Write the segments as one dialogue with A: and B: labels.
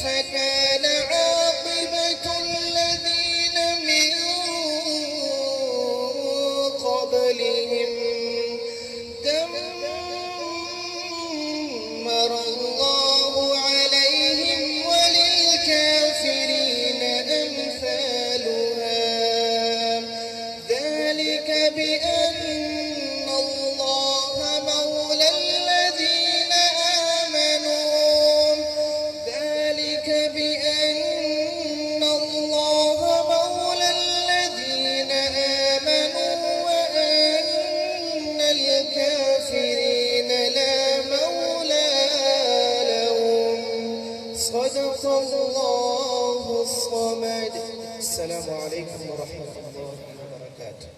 A: فكان عاقبة الذين من قبلهم دمر الله عليهم وللكافرين أمثالها ذلك بأن الله مولى الذين آمنوا ذلك بأن الله مولى الذين آمنوا وأن الكافرين لا مولى لهم صدق الله الصمد. السلام عليكم ورحمة الله وبركاته.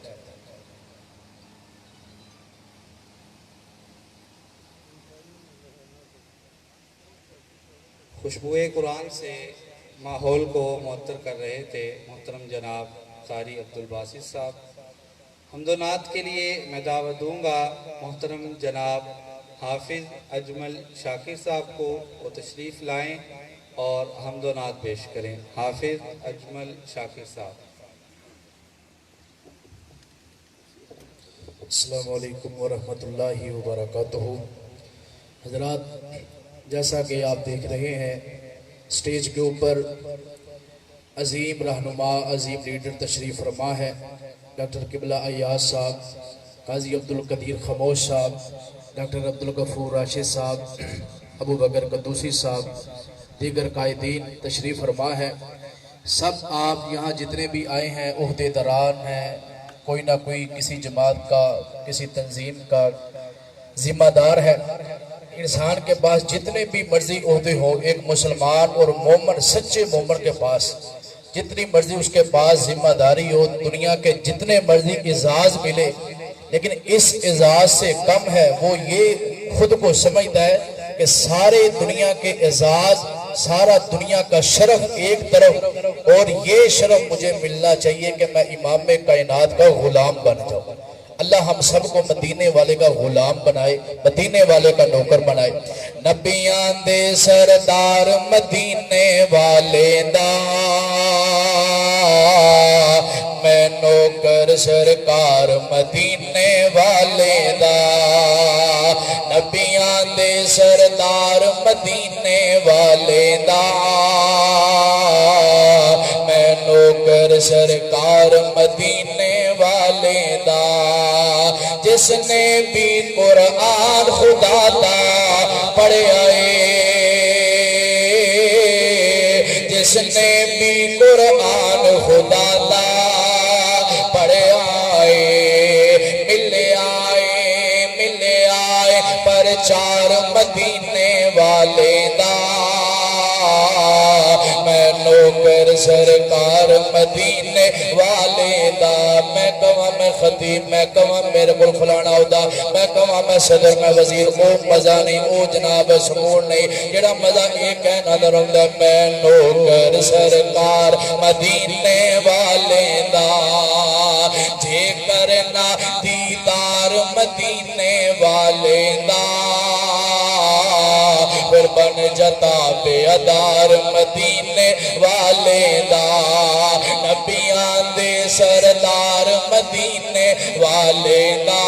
B: خوشبوئے قرآن سے ماحول کو معطر کر رہے تھے محترم جناب قاری عبدالباسط صاحب. حمد و نعت کے لیے میں دعوت دوں گا محترم جناب حافظ اجمل شاکر صاحب کو وہ تشریف لائیں اور حمد و نعت پیش کریں. حافظ اجمل شاکر صاحب.
C: السلام علیکم ورحمۃ اللہ وبرکاتہ. حضرات، جیسا کہ آپ دیکھ رہے ہیں سٹیج کے اوپر عظیم رہنما، عظیم لیڈر تشریف فرما ہے. ڈاکٹر قبلہ ایاز صاحب، قاضی عبدالقدیر خموش صاحب، ڈاکٹر عبدالغفور راشد صاحب، ابو بکر قدوسی صاحب، دیگر قائدین تشریف فرما ہے. سب آپ یہاں جتنے بھی آئے ہیں عہدے داران ہیں، کوئی نہ کوئی کسی جماعت کا، کسی تنظیم کا ذمہ دار ہے. انسان کے پاس جتنے بھی مرضی عہدے ہو، ایک مسلمان اور مومن، سچے مومن کے پاس جتنی مرضی اس کے پاس ذمہ داری ہو، دنیا کے جتنے مرضی اعزاز ملے، لیکن اس اعزاز سے کم ہے وہ یہ خود کو سمجھتا ہے کہ سارے دنیا کے اعزاز، سارا دنیا کا شرف ایک طرف، اور یہ شرف مجھے ملنا چاہیے کہ میں امام کائنات کا غلام بن جاؤں. اللہ ہم سب کو مدینے والے کا غلام بنائے، مدینے والے کا نوکر بنائے. نبیان دے سردار مدینے والے دا میں نوکر سرکار مدینے والے دا. نبیان دے سردار مدینے والے دا میں نوکر سرکار مدینے والے دا. جس نے بھی قرآن خدا دا پڑھیا ہے، جس نے بھی قرآن خدا دا پڑھیا ہے، ملے آئے پرچار مدینے والے دا. میں نوکر سرکار مدینے والے دا. میں کہاں میں خطیب، میں کہاں میرے بل فلانا ہوتا، میں کہاں میں صدر، میں وزیر. او مزہ نہیں، او جناب سمون نہیں، جڑا مزہ ایک ہے نظر ہوتا. میں نوکر سرکار مدینے والے دا. جے کرنا دیدار مدینے والے دا پھر بن جتا بے ادار مدینے والے دا. نبیان دے سردار مدینے والے دا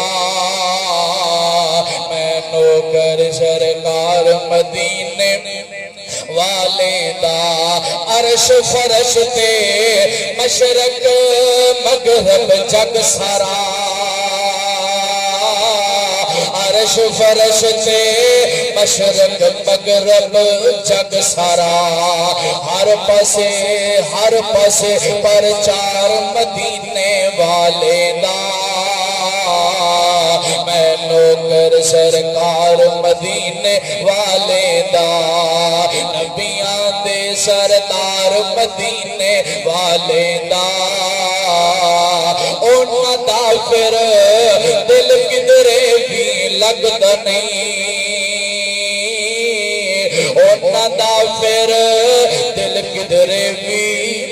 C: میں نوکر سرکار مدینے والے دا. عرش فرش تے مشرق مغرب جگ سارا، عرش فرش تے مشرق مغرب جگ سارا. ہر پاسے پرچار مدینے والے دا. میں نوکر سرکار مدینے والے دا. نبیان دے سردار مدینے والے دا. اونا دا پھر دل کدرے بھی لگتا نہیں، اونا دا پھر دل کدرے بھی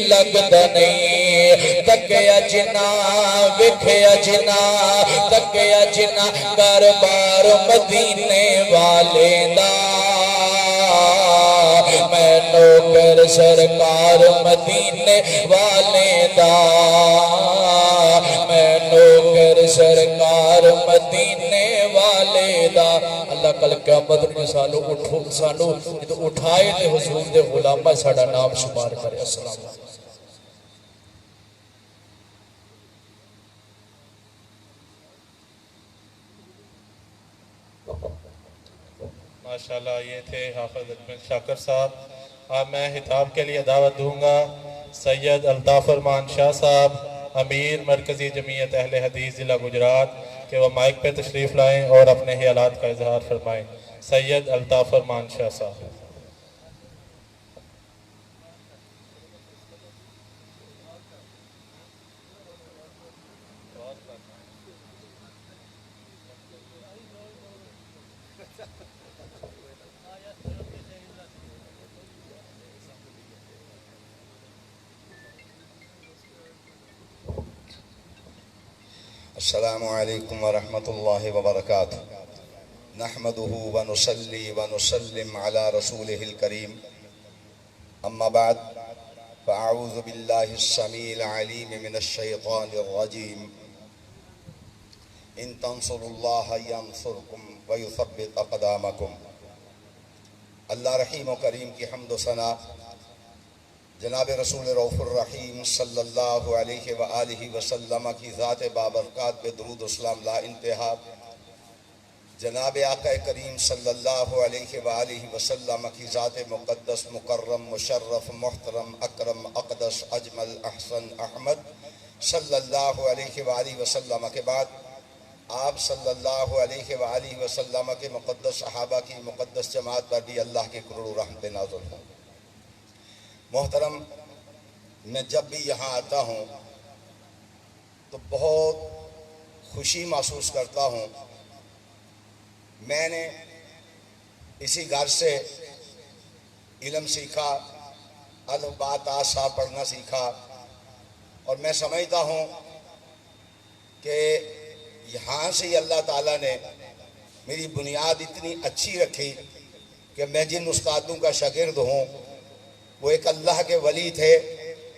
C: لگتا نہیں. تکیا جنا وکھیا جنا، تکیا جنا دربار مدینے والے دا. میں نوکر سرکار مدینے والے دا، میں نوکر سرکار مدینے والے دا۔ اللہ کل قیامت میں سانو اٹھائے تے حضور دے غلامہ ساڑا نام شمار کرے۔ السلام علیکم۔
D: ماشاءاللہ یہ تھے حافظ اجمل شاکر صاحب۔ اب میں خطاب کے لیے دعوت دوں گا سید الطاف فرمان شاہ صاحب، امیر مرکزی جمعیت اہل حدیث ضلع گجرات، کہ وہ مائک پہ تشریف لائیں اور اپنے خیالات کا اظہار فرمائیں۔ سید الطاف فرمان شاہ صاحب۔
E: السلام علیکم ورحمۃ اللہ وبرکاتہ۔ نحمده ونصلی ونسلم علی رسولہ الکریم، اما بعد فاعوذ باللہ السمیع العلیم من الشیطان الرجیم۔ ان تنصروا اللہ ینصرکم ویثبت اقدامکم۔ اللہ رحیم و کریم کی حمد و ثنا، جناب رسول رؤوف الرحیم صلی اللہ علیہ وآلہ وسلم کی ذات بابرکات پہ درود و سلام لا انتہا، جناب آقا کریم صلی اللہ علیہ وآلہ وسلم کی ذات مقدس مکرم مشرف محترم اکرم اقدس اجمل احسن احمد صلی اللہ علیہ وآلہ وسلم کے بعد آپ صلی اللہ علیہ وآلہ وسلم کے مقدس صحابہ کی مقدس جماعت پر بھی اللہ کے کروڑوں رحمت نازل ہوں۔ محترم، میں جب بھی یہاں آتا ہوں تو بہت خوشی محسوس کرتا ہوں۔ میں نے اسی گھر سے علم سیکھا، الف با تا سا پڑھنا سیکھا، اور میں سمجھتا ہوں کہ یہاں سے اللہ تعالیٰ نے میری بنیاد اتنی اچھی رکھی کہ میں جن استادوں کا شاگرد ہوں وہ ایک اللہ کے ولی تھے۔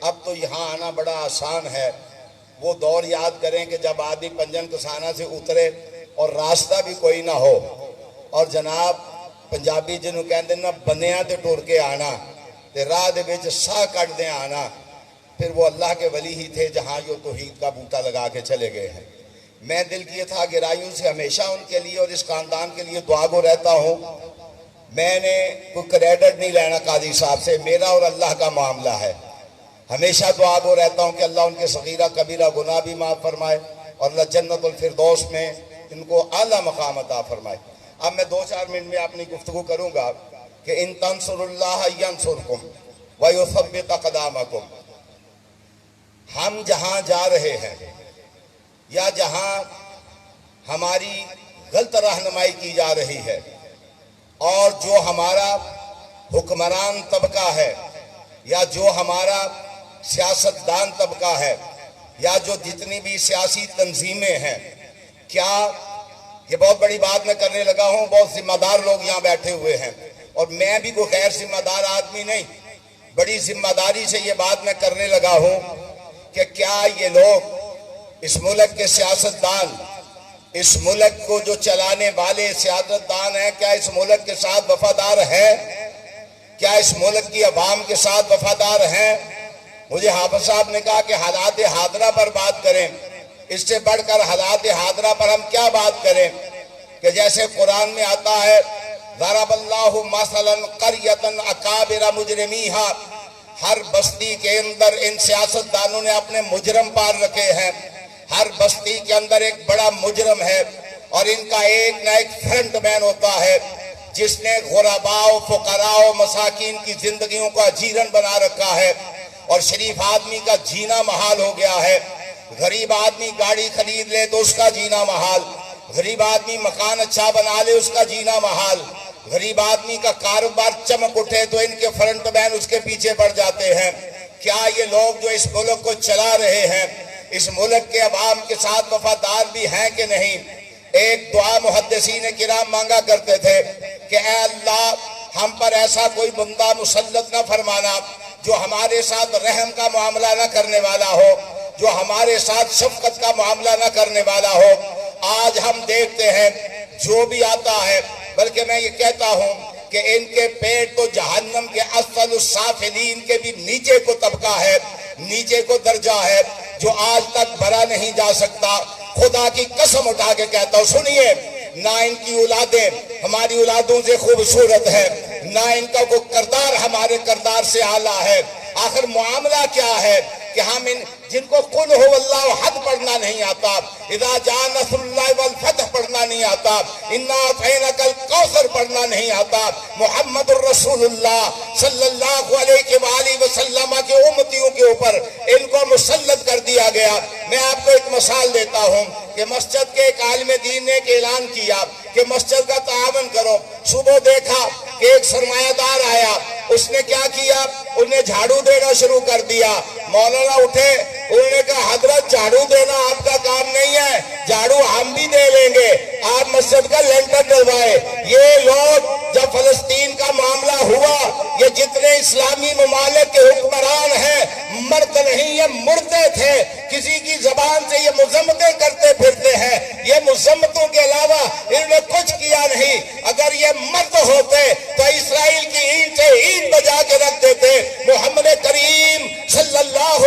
E: اب تو یہاں آنا بڑا آسان ہے۔ وہ دور یاد کریں کہ جب آدمی پنجن کسانہ سے اترے اور راستہ بھی کوئی نہ ہو، اور جناب پنجابی جنہوں کہتے ہیں نا بندیاں تے ٹور کے آنا تے راہ دے وچ ساہ کٹ دے آنا، پھر وہ اللہ کے ولی ہی تھے جہاں جو توحید کا بوٹا لگا کے چلے گئے ہیں۔ میں دل کیے تھا گہرائیوں سے ہمیشہ ان کے لیے اور اس خاندان کے لیے دعا گو رہتا ہوں۔ میں نے کوئی کریڈٹ نہیں لینا قاضی صاحب سے، میرا اور اللہ کا معاملہ ہے۔ ہمیشہ دعا گو رہتا ہوں کہ اللہ ان کے صغیرہ کبیرہ گناہ بھی معاف فرمائے اور اللہ جنت الفردوس میں ان کو اعلیٰ مقام عطا فرمائے۔ اب میں 2-4 منٹ میں اپنی گفتگو کروں گا کہ ان تنصروا اللہ ینصرکم ویثبت اقدامکم۔ ہم جہاں جا رہے ہیں یا جہاں ہماری غلط رہنمائی کی جا رہی ہے، اور جو ہمارا حکمران طبقہ ہے یا جو ہمارا سیاستدان طبقہ ہے یا جو جتنی بھی سیاسی تنظیمیں ہیں، کیا یہ بہت بڑی بات میں کرنے لگا ہوں، بہت ذمہ دار لوگ یہاں بیٹھے ہوئے ہیں اور میں بھی کوئی غیر ذمہ دار آدمی نہیں، بڑی ذمہ داری سے یہ بات میں کرنے لگا ہوں کہ کیا یہ لوگ اس ملک کے سیاستدان، اس ملک کو جو چلانے والے سیاستدان ہیں، کیا اس ملک کے ساتھ وفادار ہیں؟ کیا اس ملک کی عوام کے ساتھ وفادار ہیں؟ مجھے حافظ صاحب نے کہا کہ حالات حاضرہ پر بات کریں، اس سے بڑھ کر حالات حاضرہ پر ہم کیا بات کریں کہ جیسے قرآن میں آتا ہے ضرب اللہ مثلا قریۃ اکابر مجرمیہا، ہر بستی کے اندر ان سیاستدانوں نے اپنے مجرم پال رکھے ہیں، ہر بستی کے اندر ایک بڑا مجرم ہے اور ان کا ایک نہ ایک فرنٹ مین ہوتا ہے جس نے غرباء و فقراء و مساکین کی زندگیوں کا جیرن بنا رکھا ہے، اور شریف آدمی کا جینا محال ہو گیا ہے۔ غریب آدمی گاڑی خرید لے تو اس کا جینا محال، غریب آدمی مکان اچھا بنا لے اس کا جینا محال، غریب آدمی کا کاروبار چمک اٹھے تو ان کے فرنٹ مین اس کے پیچھے پڑ جاتے ہیں۔ کیا یہ لوگ جو اس ملک کو چلا رہے ہیں اس ملک کے عوام کے ساتھ وفادار بھی ہیں کہ نہیں؟ ایک دعا محدثین کرام مانگا کرتے تھے کہ اے اللہ ہم پر ایسا کوئی بندہ مسلط نہ فرمانا جو ہمارے ساتھ رحم کا معاملہ نہ کرنے والا ہو، جو ہمارے ساتھ شفقت کا معاملہ نہ کرنے والا ہو۔ آج ہم دیکھتے ہیں جو بھی آتا ہے، بلکہ میں یہ کہتا ہوں کہ ان کے پیٹ تو جہنم کے اسفل السافلین کے بھی نیچے کو طبقہ ہے، نیچے کو درجہ ہے، جو آج تک بھرا نہیں جا سکتا۔ خدا کی قسم اٹھا کے کہتا ہوں، سنیے، نہ ان کی اولادیں ہماری اولادوں سے خوبصورت ہے، نہ ان کا کوئی کردار ہمارے کردار سے اعلیٰ ہے۔ آخر معاملہ کیا ہے کہ ہم جن کو قل هو اللہ احد پڑھنا نہیں آتا، اذا جاء نصر اللہ والفتح پڑھنا نہیں آتا، انا اعطیناک الکوثر پڑھنا نہیں آتا، محمد الرسول اللہ صلی اللہ علیہ وآلہ وسلم کے امتیوں کے اوپر ان کو مسلط کر دیا گیا۔ میں آپ کو ایک مثال دیتا ہوں کہ مسجد کے ایک عالم دین نے ایک اعلان کیا کہ مسجد کا تعاون کرو۔ صبح دیکھا کہ ایک سرمایہ دار آیا، اس نے کیا کیا، انہیں جھاڑو دینا شروع کر دیا۔ مولانا اٹھے، انہوں نے کہا حضرت جھاڑو دینا آپ کا کام نہیں ہے، جھاڑو ہم بھی دے لیں گے، آپ مسجد کا لینٹر ڈلوائے۔ یہ لوگ جب فلسطین کا معاملہ ہوا، یہ جتنے اسلامی ممالک کے حکمران ہیں مرد نہیں، یہ مردے تھے، کسی کی زبان سے یہ مذمتیں کرتے پھرتے ہیں، یہ مذمتوں کے علاوہ انہوں نے کچھ کیا نہیں۔ اگر یہ مرد ہوتے تو اسرائیل کی اینٹ سے اینٹ بجا کے رکھ دیتے۔ محمد کریم صلی اللہ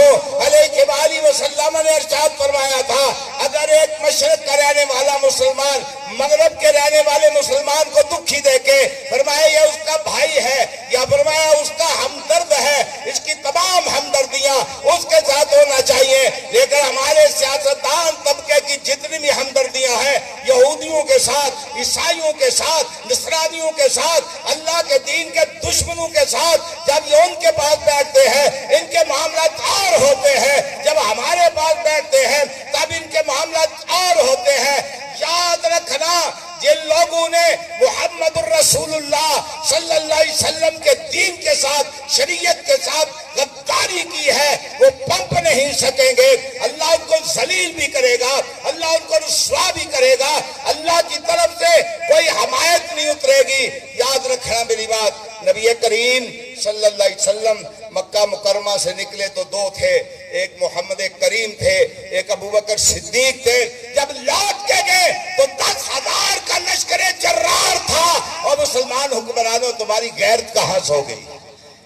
E: علیہ وآلہ وسلم نے ارشاد فرمایا تھا، اگر ایک مشرق کا رہنے والا مسلمان مغرب کے رہنے والے مسلمان کو دکھی دیکھے، فرمایا یہ اس کا بھائی ہے، یا فرمایا اس کا ہمدرد ہے، اس کی تمام ہمدردیاں اس کے ساتھ ہونا چاہیے۔ لیکن ہمارے سیاستدان طبقے کی جتنی بھی ہمدردیاں ہیں یہودیوں کے ساتھ، عیسائیوں کے ساتھ، نصرانیوں کے ساتھ، اللہ کے دین کے دشمنوں کے ساتھ، جب یہ ان کے پاس بیٹھتے ہیں ان کے معاملات اور ہوتے ہیں، جب ہمارے پاس بیٹھتے ہیں تب ان کے معاملات اور ہوتے ہیں۔ یاد رکھنا، جن لوگوں نے محمد الرسول اللہ صلی اللہ علیہ وسلم کے دین کے ساتھ، شریعت کے ساتھ غداری کی ہے، وہ پنپ نہیں سکیں گے۔ اللہ ان کو ذلیل بھی کرے گا، اللہ ان کو رسوا بھی کرے گا، اللہ کی طرف سے کوئی حمایت نہیں اترے گی۔ یاد رکھنا میری بات، نبی کریم صلی اللہ علیہ وسلم مکہ مکرمہ سے نکلے تو دو تھے، ایک محمد کریم تھے، ایک ابوبکر صدیق تھے۔ جب لوٹ کے گئے تو 10,000 کا لشکر جرار تھا، اور مسلمان حکمرانوں تمہاری غیرت کہاں سو گئی؟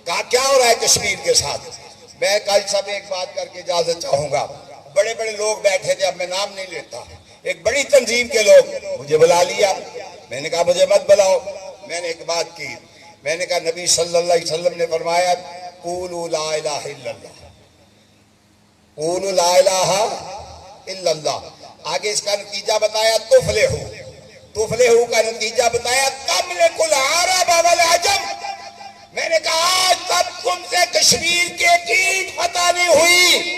E: کہا کیا ہو رہا ہے کشمیر کے ساتھ؟ میں کل سب ایک بات کر کے اجازت چاہوں گا۔ بڑے بڑے لوگ بیٹھے تھے، اب میں نام نہیں لیتا، ایک بڑی تنظیم کے لوگ مجھے بلا لیا، میں نے کہا مجھے مت بلاؤ۔ میں نے ایک بات کی، میں نے کہا نبی صلی اللہ علیہ وسلم نے فرمایا قولوا لا الہ الا اللہ، قولوا لا الہ الا اللہ۔ آگے اس کا نتیجہ بتایا تفلحوا، تفلحوا کا نتیجہ بتایا تملک العرب والعجم۔ میں نے کہا آج تک تم سے کشمیر کے اینٹ فتح نہیں ہوئی،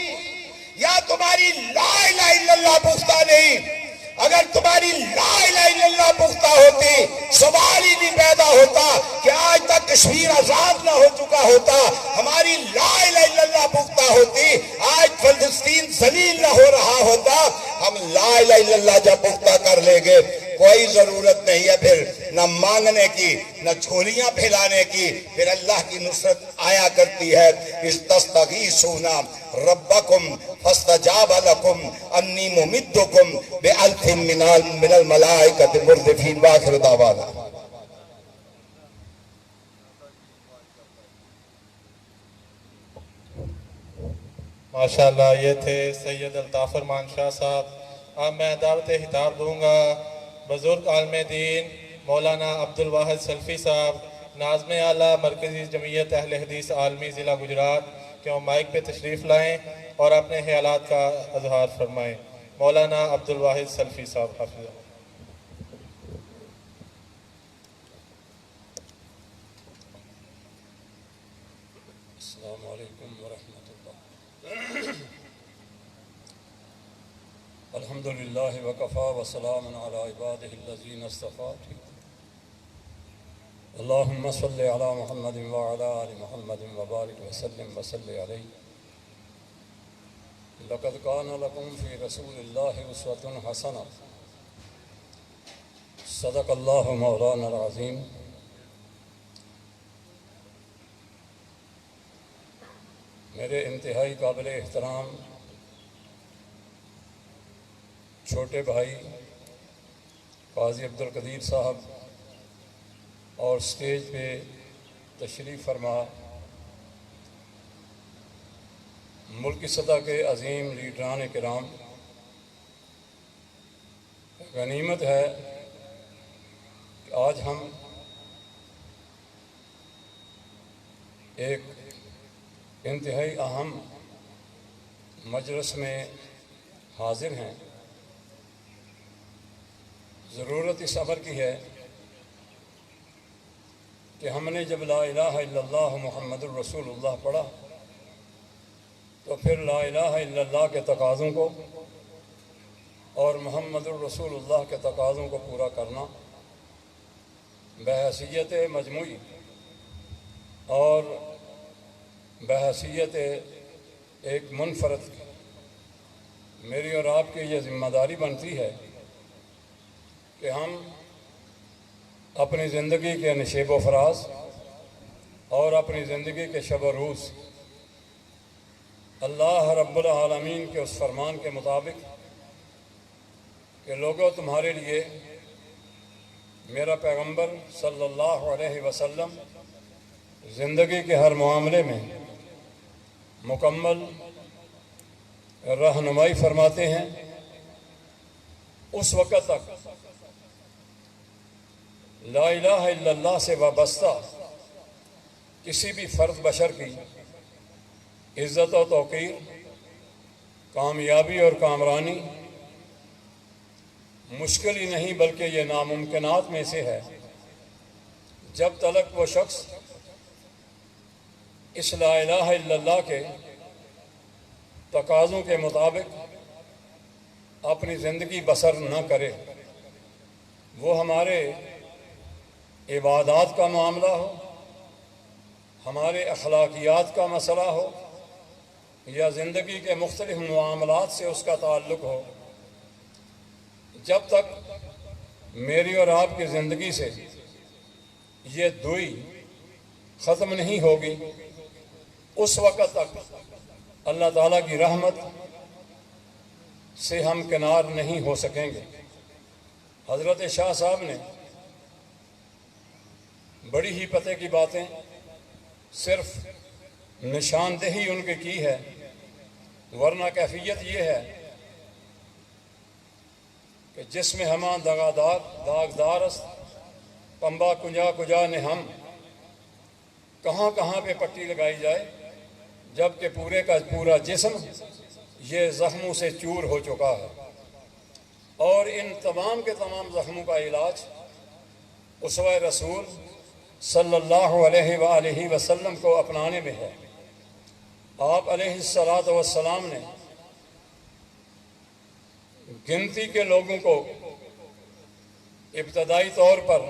E: یا تمہاری لا الہ الا اللہ پختہ نہیں۔ اگر تمہاری لا الہ الا اللہ پختہ ہوتی، سوال ہی نہیں پیدا ہوتا کہ آج تک کشمیر آزاد نہ ہو چکا ہوتا۔ ہماری لا الہ الا اللہ پختہ ہوتی، آج فلسطین ذلیل نہ ہو رہا ہوتا۔ ہم لا الہ الا اللہ جب پختہ کر لیں گے، کوئی ضرورت نہیں ہے پھر نہ مانگنے کی، نہ جھولیاں پھیلانے کی، پھر اللہ کی نصرت آیا کرتی ہے۔ استغیثون ربکم فاستجاب لکم انی ممدکم بألف من الملائکۃ مردفین۔ وآخر دعوانا
D: ماشاءاللہ، یہ تھے سید الطاف فرمان شاہ صاحب۔ اب میں دعوت خطاب دوں گا بزرگ عالم دین مولانا عبدالواحد سلفی صاحب، ناظم اعلیٰ مرکزی جمعیت اہل حدیث عالمی ضلع گجرات، کہ وہ مائک پہ تشریف لائیں اور اپنے خیالات کا اظہار فرمائیں۔ مولانا عبدالواحد سلفی صاحب، حافظ اللہ۔
F: السلام علیکم ورحمۃ اللہ۔ الحمدللہ وکفا وسلام علی عبادہ الذین اصطفیٰ۔ اللہم صلی علی محمد وعلی آل محمد وبارک وسلم وصلی علیہ۔ لقد کان لکم فی رسول اللہ اسوۃ حسنہ۔ صدق اللہ مولانا العظیم۔ میرے انتہائی قابل احترام چھوٹے بھائی قاضی عبدالقدیر صاحب اور اسٹیج پہ تشریف فرما ملکی سطح کے عظیم لیڈران کرام، غنیمت ہے کہ آج ہم ایک انتہائی اہم مجلس میں حاضر ہیں۔ ضرورت اس امر کی ہے کہ ہم نے جب لا الہ الا اللہ محمد الرسول اللہ پڑھا تو پھر لا الہ الا اللہ کے تقاضوں کو اور محمد الرسول اللہ کے تقاضوں کو پورا کرنا بحیثیت مجموعی اور بحیثیت ایک منفرد میری اور آپ کی یہ ذمہ داری بنتی ہے کہ ہم اپنی زندگی کے نشیب و فراز اور اپنی زندگی کے شب و روز اللہ رب العالمین کے اس فرمان کے مطابق کہ لوگوں تمہارے لیے میرا پیغمبر صلی اللہ علیہ وسلم زندگی کے ہر معاملے میں مکمل رہنمائی فرماتے ہیں، اس وقت تک لا الہ الا اللہ سے وابستہ کسی بھی فرد بشر کی عزت و توقیر، کامیابی اور کامرانی مشکل ہی نہیں بلکہ یہ ناممکنات میں سے ہے جب تلک وہ شخص اس لا الہ الا اللہ کے تقاضوں کے مطابق اپنی زندگی بسر نہ کرے، وہ ہمارے عبادات کا معاملہ ہو، ہمارے اخلاقیات کا مسئلہ ہو، یا زندگی کے مختلف معاملات سے اس کا تعلق ہو، جب تک میری اور آپ کی زندگی سے یہ دوئی ختم نہیں ہوگی اس وقت تک اللہ تعالیٰ کی رحمت سے ہم کنار نہیں ہو سکیں گے۔ حضرت شاہ صاحب نے بڑی ہی پتے کی باتیں صرف نشاندہی ان کی ہے، ورنہ کیفیت یہ ہے کہ جس میں ہماں داغدار است پنبا کجا کجا نے ہم، کہاں کہاں پہ پٹی لگائی جائے جبکہ پورے کا پورا جسم یہ زخموں سے چور ہو چکا ہے، اور ان تمام کے تمام زخموں کا علاج اسوہ رسول صلی اللہ علیہ وآلہ وسلم کو اپنانے میں ہے۔ آپ علیہ السلام نے گنتی کے لوگوں کو ابتدائی طور پر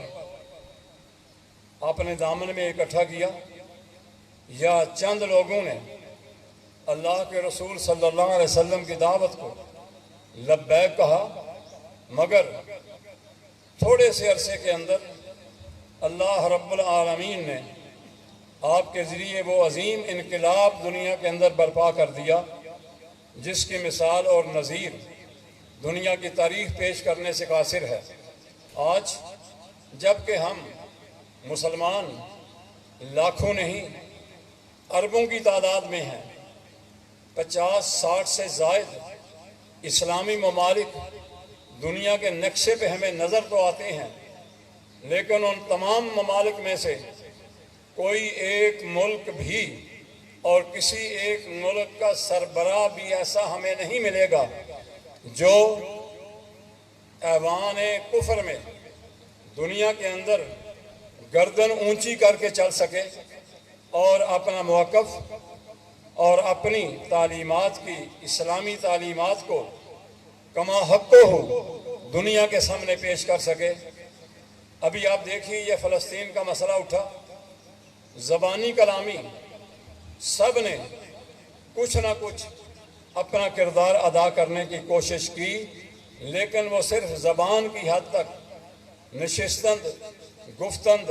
F: اپنے دامن میں اکٹھا کیا، یا چند لوگوں نے اللہ کے رسول صلی اللہ علیہ وسلم کی دعوت کو لبیک کہا، مگر تھوڑے سے عرصے کے اندر اللہ رب العالمین نے آپ کے ذریعے وہ عظیم انقلاب دنیا کے اندر برپا کر دیا جس کی مثال اور نظیر دنیا کی تاریخ پیش کرنے سے قاصر ہے۔ آج جب کہ ہم مسلمان لاکھوں نہیں اربوں کی تعداد میں ہیں، 50-60 سے زائد اسلامی ممالک دنیا کے نقشے پہ ہمیں نظر تو آتے ہیں، لیکن ان تمام ممالک میں سے کوئی ایک ملک بھی اور کسی ایک ملک کا سربراہ بھی ایسا ہمیں نہیں ملے گا جو ایوان کفر میں دنیا کے اندر گردن اونچی کر کے چل سکے اور اپنا موقف اور اپنی تعلیمات کی اسلامی تعلیمات کو کما حق ہو دنیا کے سامنے پیش کر سکے۔ ابھی آپ دیکھیے یہ فلسطین کا مسئلہ اٹھا، زبانی کلامی سب نے کچھ نہ کچھ اپنا کردار ادا کرنے کی کوشش کی، لیکن وہ صرف زبان کی حد تک نشستند، گفتند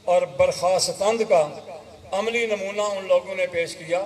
F: اور برخاستند کا عملی نمونہ ان لوگوں نے پیش کیا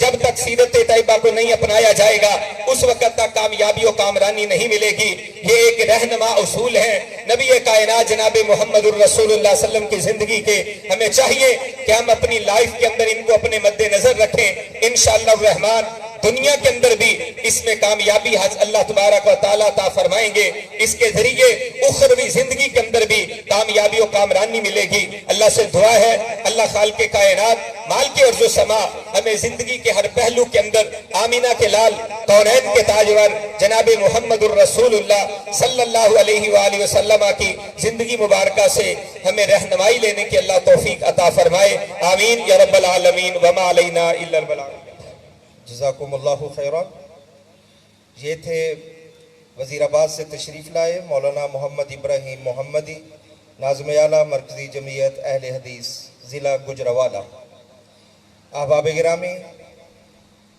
G: جب تک سیرت طیبہ کو نہیں اپنایا جائے گا اس وقت تک کامیابی و کامرانی نہیں ملے گی۔ یہ ایک رہنما اصول ہے نبی کائنات جناب محمد الرسول اللہ صلی اللہ علیہ وسلم کی زندگی کے۔ ہمیں چاہیے کہ ہم اپنی لائف کے اندر ان کو اپنے مد نظر رکھیں۔ انشاءاللہ الرحمن دنیا کے اندر بھی اس میں کامیابی اللہ تبارک و تعالیٰ عطا فرمائیں گے، اس کے ذریعے اخروی زندگی کے اندر بھی کامیابی و کامرانی ملے گی۔ اللہ سے دعا ہے اللہ خالق کائنات مالک ارض و سما ہمیں زندگی کے ہر پہلو کے اندر آمینہ کے لال کونین کے تاجور جناب محمد الرسول اللہ صلی اللہ علیہ وآلہ وسلم کی زندگی مبارکہ سے ہمیں رہنمائی لینے کی اللہ توفیق عطا فرمائے، آمین یا رب العالمین، وما علینا الا البلاغ۔
E: جزاکم اللہ خیران۔ یہ تھے وزیر آباد سے تشریف لائے مولانا محمد ابراہیم محمدی، ناظم اعلیٰ مرکزی جمعیت اہل حدیث ضلع گجرانوالہ۔ احباب گرامی،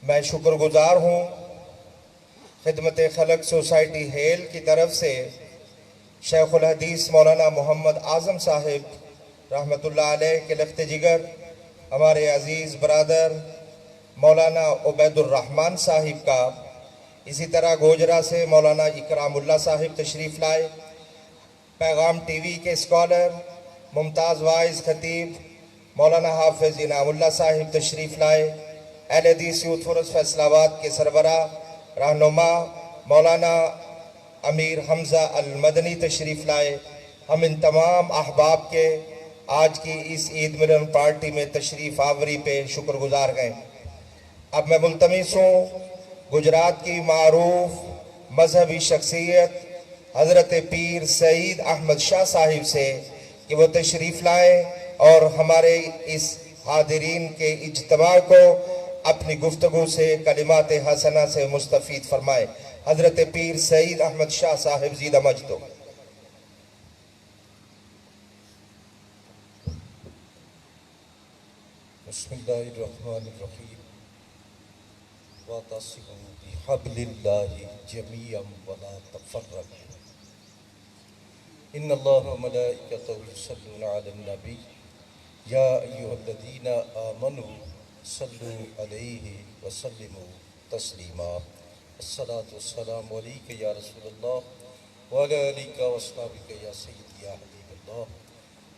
E: میں شکر گزار ہوں خدمت خلق سوسائٹی ہیل کی طرف سے شیخ الحدیث مولانا محمد اعظم صاحب رحمۃ اللہ علیہ کے لخت جگر، ہمارے عزیز برادر مولانا عبید الرحمن صاحب کا، اسی طرح گوجرا سے مولانا اکرام اللہ صاحب تشریف لائے، پیغام ٹی وی کے اسکالر ممتاز وائز خطیب مولانا حافظ انعام اللہ صاحب تشریف لائے، اہل حدیث یوتھ فورس فیصل آباد کے سربراہ رہنما مولانا امیر حمزہ المدنی تشریف لائے۔ ہم ان تمام احباب کے آج کی اس عید ملن پارٹی میں تشریف آوری پہ شکر گزار ہیں۔ اب میں ملتمس ہوں گجرات کی معروف مذہبی شخصیت حضرت پیر سعید احمد شاہ صاحب سے کہ وہ تشریف لائیں اور ہمارے اس حاضرین کے اجتماع کو اپنی گفتگو سے کلمات حسنہ سے مستفید فرمائے۔ حضرت پیر سعید احمد شاہ صاحب زیدہ مجد ہو۔
H: بسم اللہ الرحمن الرحیم وَاعْتَصِمُوا بِحَبْلِ اللَّهِ جَمِيعًا وَلَا تَفَرَّقُوا إِنَّ اللَّهَ وَمَلَائِكَتَهُ يُصَلُّونَ عَلَى النَّبِيِّ يَا أَيُّهَا الَّذِينَ آمَنُوا صَلُّوا عَلَيْهِ وَسَلِّمُوا تَسْلِيمًا الصلاة والسلام عليك يا رسول الله وعلى آلك وأصحابك يا سيدي يا حبيب الله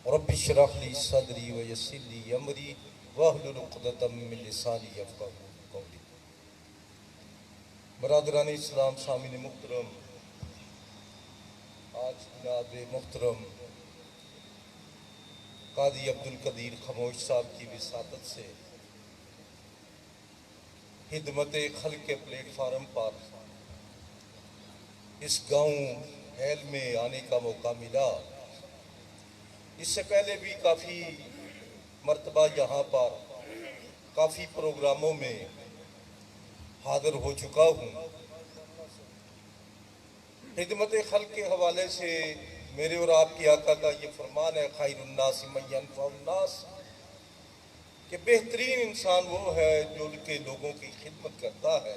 H: رب اشرح لي صدري ويسر لي أمري واحلل عقدة من لساني يفقهوا قولي۔ برادران اسلام، سامعین محترم، آج جناب محترم قاضی عبدالقدیر خموش صاحب کی وساطت سے خدمت خلق کے پلیٹ فارم پر اس گاؤں ہیل میں آنے کا موقع ملا۔ اس سے پہلے بھی کافی مرتبہ یہاں پر کافی پروگراموں میں حاضر ہو چکا ہوں۔ خدمت خلق کے حوالے سے میرے اور آپ کی آقا کا یہ فرمان ہے خیر الناس من ینفع الناس، کہ بہترین انسان وہ ہے جو کہ لوگوں کی خدمت کرتا ہے۔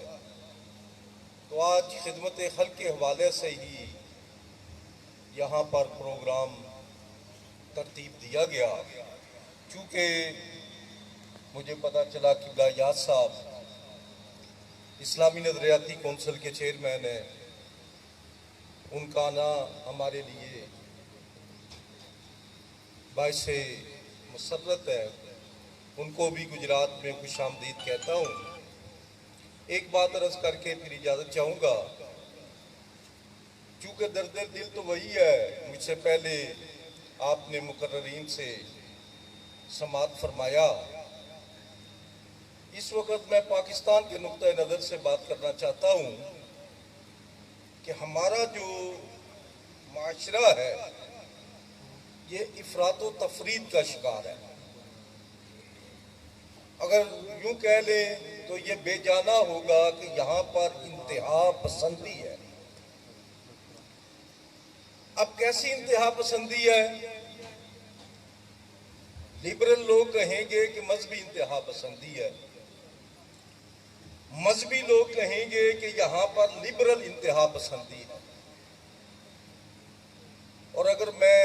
H: تو آج خدمت خلق کے حوالے سے ہی یہاں پر پروگرام ترتیب دیا گیا، چونکہ مجھے پتا چلا کہ یاد صاحب اسلامی نظریاتی کونسل کے چیئرمین ہیں، ان کا آنا ہمارے لیے باعث مسرت ہے، ان کو بھی گجرات میں خوش آمدید کہتا ہوں۔ ایک بات عرض کر کے پھر اجازت چاہوں گا، چونکہ درد دل تو وہی ہے، مجھ سے پہلے آپ نے مقررین سے سماعت فرمایا۔ اس وقت میں پاکستان کے نقطہ نظر سے بات کرنا چاہتا ہوں کہ ہمارا جو معاشرہ ہے یہ افراط و تفرید کا شکار ہے۔ اگر یوں کہہ لیں تو یہ بے جانا ہوگا کہ یہاں پر انتہا پسندی ہے۔ اب کیسی انتہا پسندی ہے؟ لبرل لوگ کہیں گے کہ مذہبی انتہا پسندی ہے، مذہبی لوگ کہیں گے کہ یہاں پر لبرل انتہا پسندی ہے، اور اگر میں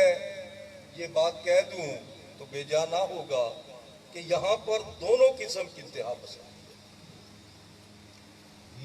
H: یہ بات کہہ دوں تو بے جا نہ ہوگا کہ یہاں پر دونوں قسم کی انتہا پسندی ہے۔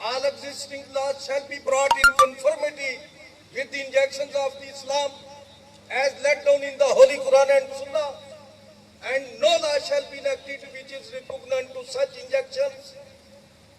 H: all existing laws shall be brought in conformity with the injunctions of the Islam as laid down in the Holy Quran and Sunnah, and no law shall be enacted which is repugnant to such injunctions.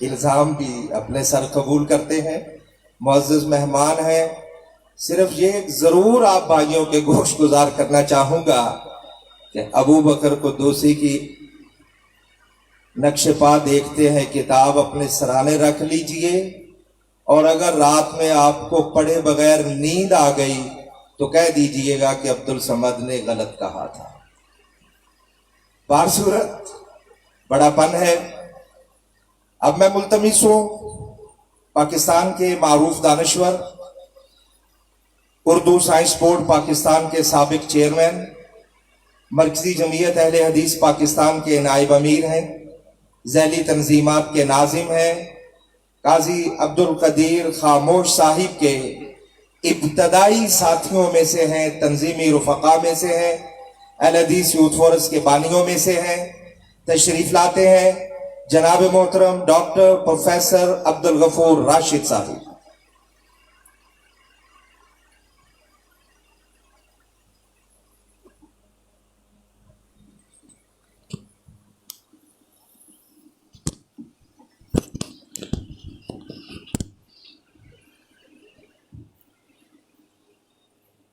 I: الزام بھی اپنے سر قبول کرتے ہیں، معزز مہمان ہیں۔ صرف یہ ضرور آپ بھائیوں کے گوش گزار کرنا چاہوں گا کہ ابو بکر قدوسی کی نقش پا دیکھتے ہیں کتاب اپنے سرانے رکھ لیجئے، اور اگر رات میں آپ کو پڑھے بغیر نیند آ گئی تو کہہ دیجئے گا کہ عبدالصمد نے غلط کہا تھا۔ بارصورت بڑا پن ہے۔ اب میں ملتمس ہوں پاکستان کے معروف دانشور، اردو سائنس بورڈ پاکستان کے سابق چیئرمین، مرکزی جمعیت اہل حدیث پاکستان کے نائب امیر ہیں، ذیلی تنظیمات کے ناظم ہیں، قاضی عبدالقدیر خاموش صاحب کے ابتدائی ساتھیوں میں سے ہیں، تنظیمی رفقا میں سے ہیں، اہل حدیث یوتھ فورس کے بانیوں میں سے ہیں۔ تشریف لاتے ہیں جناب محترم ڈاکٹر پروفیسر عبدالغفور راشد صاحب۔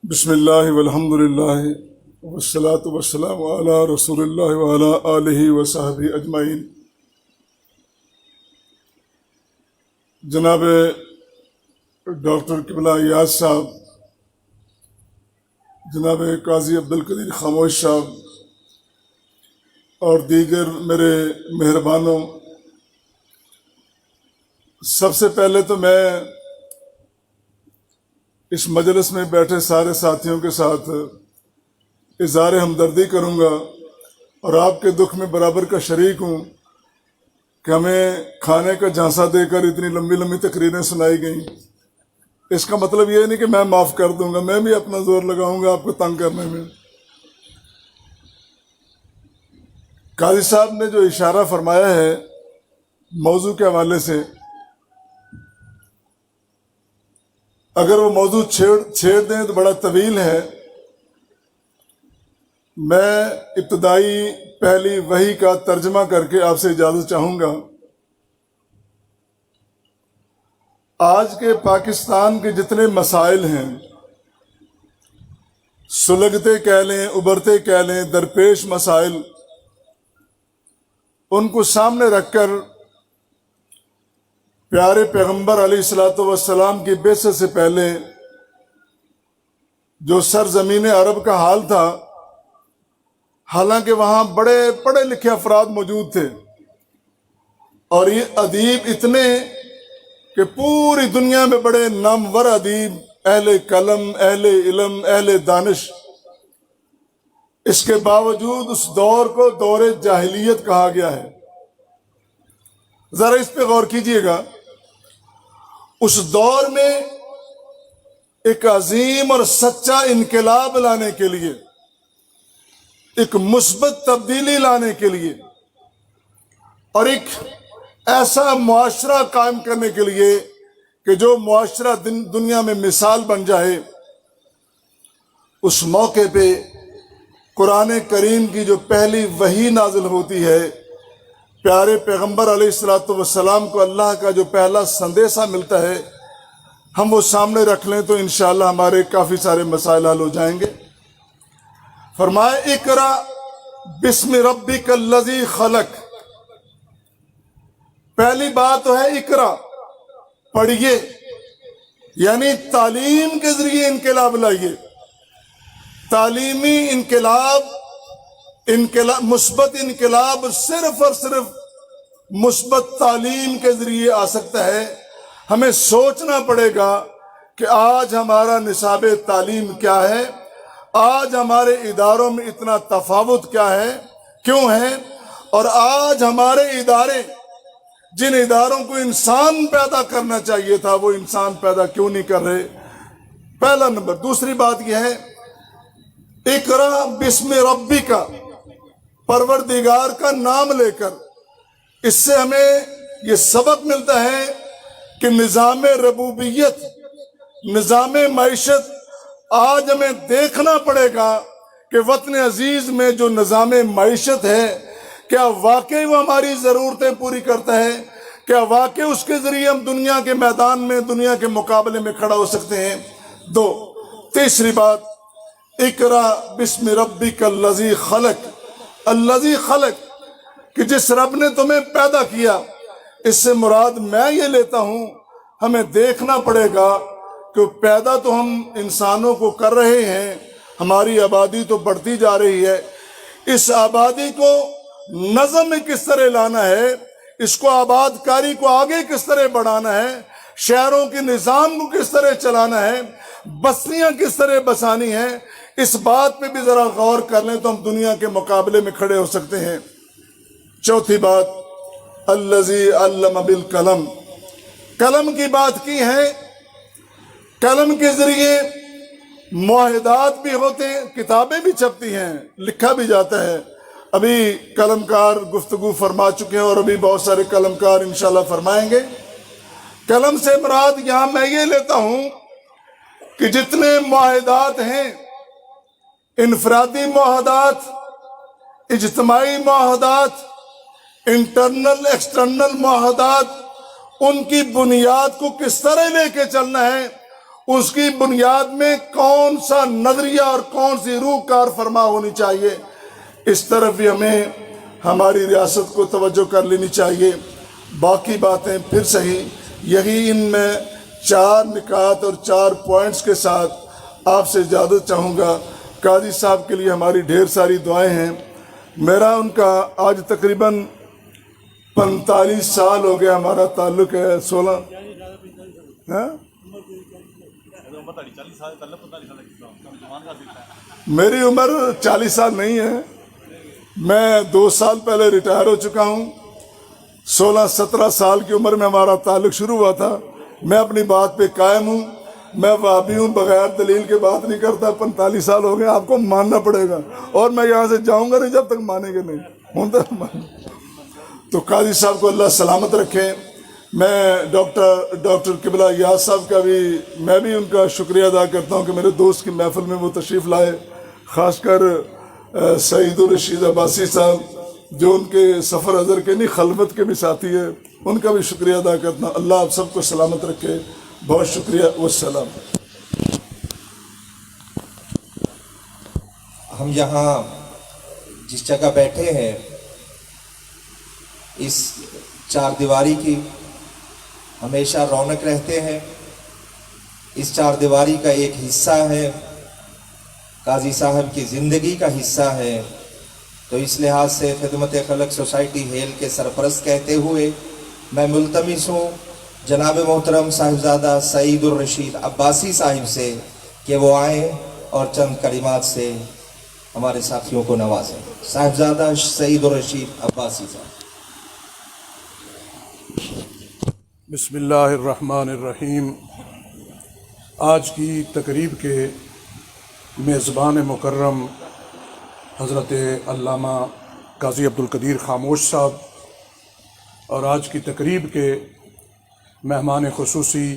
J: بسم اللہ والحمد للہ والصلاة والسلام علی رسول اللہ وعلی آلہ وصحبہ اجمعین۔ جناب ڈاکٹر قبلہ ایاز صاحب، جناب قاضی عبدالقدیر خاموش صاحب اور دیگر میرے مہربانوں، سب سے پہلے تو میں اس مجلس میں بیٹھے سارے ساتھیوں کے ساتھ اظہار ہمدردی کروں گا اور آپ کے دکھ میں برابر کا شریک ہوں کہ ہمیں کھانے کا جھانسا دے کر اتنی لمبی لمبی تقریریں سنائی گئیں۔ اس کا مطلب یہ نہیں کہ میں معاف کر دوں گا، میں بھی اپنا زور لگاؤں گا آپ کو تنگ کرنے میں۔ قاضی صاحب نے جو اشارہ فرمایا ہے موضوع کے حوالے سے، اگر وہ موضوع چھیڑ دیں تو بڑا طویل ہے۔ میں ابتدائی پہلی وحی کا ترجمہ کر کے آپ سے اجازت چاہوں گا۔ آج کے پاکستان کے جتنے مسائل ہیں، سلگتے کہہ لیں، ابھرتے کہہ لیں، درپیش مسائل، ان کو سامنے رکھ کر پیارے پیغمبر علیہ الصلوۃ والسلام کی بعثت سے پہلے جو سرزمین عرب کا حال تھا، حالانکہ وہاں بڑے پڑھے لکھے افراد موجود تھے اور یہ ادیب اتنے کہ پوری دنیا میں بڑے نامور ادیب، اہل قلم، اہل علم، اہل دانش، اس کے باوجود اس دور کو دور جاہلیت کہا گیا ہے۔ ذرا اس پہ غور کیجئے گا۔ اس دور میں ایک عظیم اور سچا انقلاب لانے کے لیے، ایک مثبت تبدیلی لانے کے لیے اور ایک ایسا معاشرہ قائم کرنے کے لیے کہ جو معاشرہ دنیا میں مثال بن جائے، اس موقع پہ قرآن کریم کی جو پہلی وحی نازل ہوتی ہے، پیارے پیغمبر علیہ الصلوۃ والسلام کو اللہ کا جو پہلا سندیشہ ملتا ہے، ہم وہ سامنے رکھ لیں تو انشاءاللہ ہمارے کافی سارے مسائل حل ہو جائیں گے۔ فرمائے اقرا بسم ربک الذی خلق۔ پہلی بات تو ہے اقرا، پڑھیے، یعنی تعلیم کے ذریعے انقلاب لائیے۔ تعلیمی انقلاب، مثبت انقلاب صرف اور صرف مثبت تعلیم کے ذریعے آ سکتا ہے۔ ہمیں سوچنا پڑے گا کہ آج ہمارا نصاب تعلیم کیا ہے، آج ہمارے اداروں میں اتنا تفاوت کیا ہے، کیوں ہے، اور آج ہمارے ادارے جن اداروں کو انسان پیدا کرنا چاہیے تھا وہ انسان پیدا کیوں نہیں کر رہے۔ پہلا نمبر۔ دوسری بات یہ ہے اقرا بسم ربک، پروردگار کا نام لے کر۔ اس سے ہمیں یہ سبق ملتا ہے کہ نظام ربوبیت، نظام معیشت، آج ہمیں دیکھنا پڑے گا کہ وطن عزیز میں جو نظام معیشت ہے کیا واقعی وہ ہماری ضرورتیں پوری کرتا ہے، کیا واقعی اس کے ذریعے ہم دنیا کے میدان میں، دنیا کے مقابلے میں کھڑا ہو سکتے ہیں؟ 2، تیسری بات، اقرا بسم ربک الذی خلق، الذی خلق، کہ جس رب نے تمہیں پیدا کیا. اس سے مراد میں یہ لیتا ہوں، ہمیں دیکھنا پڑے گا کہ پیدا تو ہم انسانوں کو کر رہے ہیں، ہماری آبادی تو بڑھتی جا رہی ہے، اس آبادی کو نظم میں کس طرح لانا ہے، اس کو آباد کاری کو آگے کس طرح بڑھانا ہے، شہروں کے نظام کو کس طرح چلانا ہے، بستیاں کس طرح بسانی ہیں، اس بات پہ بھی ذرا غور کر لیں تو ہم دنیا کے مقابلے میں کھڑے ہو سکتے ہیں. چوتھی بات، الذی علم بالقلم، قلم کی بات کی ہے. قلم کے ذریعے معاہدات بھی ہوتے ہیں، کتابیں بھی چھپتی ہیں، لکھا بھی جاتا ہے. ابھی قلم کار گفتگو فرما چکے ہیں اور ابھی بہت سارے قلم کار انشاءاللہ فرمائیں گے. قلم سے مراد یہاں میں یہ لیتا ہوں کہ جتنے معاہدات ہیں، انفرادی معاہدات، اجتماعی معاہدات، انٹرنل ایکسٹرنل معاہدات، ان کی بنیاد کو کس طرح لے کے چلنا ہے، اس کی بنیاد میں کون سا نظریہ اور کون سی روح کار فرما ہونی چاہیے، اس طرف بھی ہمیں ہماری ریاست کو توجہ کر لینی چاہیے. باقی باتیں پھر صحیح، یہی ان میں 4 نکات اور 4 پوائنٹس کے ساتھ آپ سے اجازت چاہوں گا. قاضی صاحب کے لیے ہماری ڈھیر ساری دعائیں ہیں. میرا ان کا آج تقریباً 45 سال ہو گیا ہمارا تعلق ہے. 16 میری عمر 40 سال نہیں ہے، میں 2 سال پہلے ریٹائر ہو چکا ہوں. 16-17 سال کی عمر میں ہمارا تعلق شروع ہوا تھا. میں اپنی بات پہ قائم ہوں، میں وہابی ہوں، بغیر دلیل کے بات نہیں کرتا. 45 سال ہو گئے، آپ کو ماننا پڑے گا، اور میں یہاں سے جاؤں گا نہیں جب تک مانیں گے نہیں. تو قاضی صاحب کو اللہ سلامت رکھے. میں ڈاکٹر قبلہ ایاز صاحب کا بھی میں بھی ان کا شکریہ ادا کرتا ہوں کہ میرے دوست کی محفل میں وہ تشریف لائے، خاص کر سعید الرشید عباسی صاحب جو ان کے سفر حضر کے نہیں خلوت کے بھی ساتھی ہے، ان کا بھی شکریہ ادا کرتا ہوں. اللہ آپ سب کو سلامت رکھے. بہت شکریہ. والسلام.
I: ہم یہاں جس جگہ بیٹھے ہیں، اس 4 دیواری کی ہمیشہ رونق رہتے ہیں. اس 4 دیواری کا ایک حصہ ہے، قاضی صاحب کی زندگی کا حصہ ہے. تو اس لحاظ سے خدمت خلق سوسائٹی ہیل کے سرپرست کہتے ہوئے میں ملتمس ہوں جناب محترم صاحبزادہ سعید الرشید عباسی صاحب سے کہ وہ آئیں اور چند کلمات سے ہمارے ساتھیوں کو نوازیں. صاحبزادہ سعید الرشید عباسی صاحب.
K: بسم اللہ الرحمن الرحیم. آج کی تقریب کے میزبان مکرم حضرت علامہ قاضی عبدالقدیر خاموش صاحب اور آج کی تقریب کے مہمان خصوصی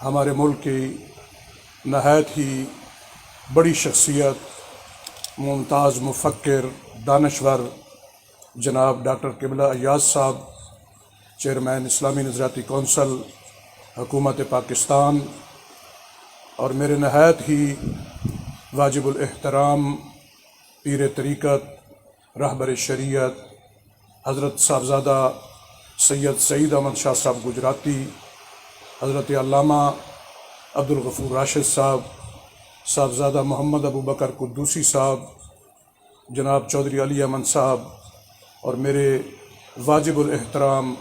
K: ہمارے ملک کی نہایت ہی بڑی شخصیت، ممتاز مفکر، دانشور جناب ڈاکٹر قبلہ ایاز صاحب، چیئرمین اسلامی نظریاتی کونسل حکومت پاکستان، اور میرے نہایت ہی واجب الاحترام پیر طریقت، رہبر شریعت حضرت صاحبزادہ سید سعید احمد شاہ صاحب گجراتی، حضرت علامہ عبدالغفور راشد صاحب، صاحبزادہ محمد ابو بکر قدوسی صاحب، جناب چودھری علی احمد صاحب، اور میرے واجب الاحترام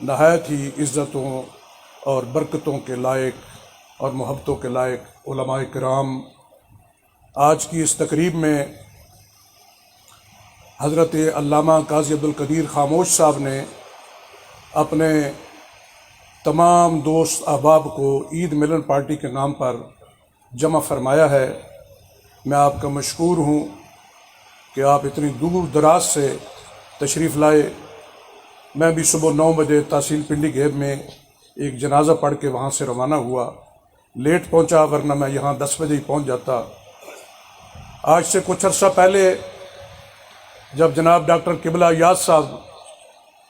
K: نہایت ہی عزتوں اور برکتوں کے لائق اور محبتوں کے لائق علماء کرام. آج کی اس تقریب میں حضرت علامہ قاضی عبدالقدیر خاموش صاحب نے اپنے تمام دوست احباب کو عید ملن پارٹی کے نام پر جمع فرمایا ہے. میں آپ کا مشکور ہوں کہ آپ اتنی دور دراز سے تشریف لائے. میں بھی صبح 9 بجے تحصیل پنڈی گھیب میں ایک جنازہ پڑھ کے وہاں سے روانہ ہوا، لیٹ پہنچا، ورنہ میں یہاں 10 بجے ہی پہنچ جاتا. آج سے کچھ عرصہ پہلے جب جناب ڈاکٹر قبلہ ایاز صاحب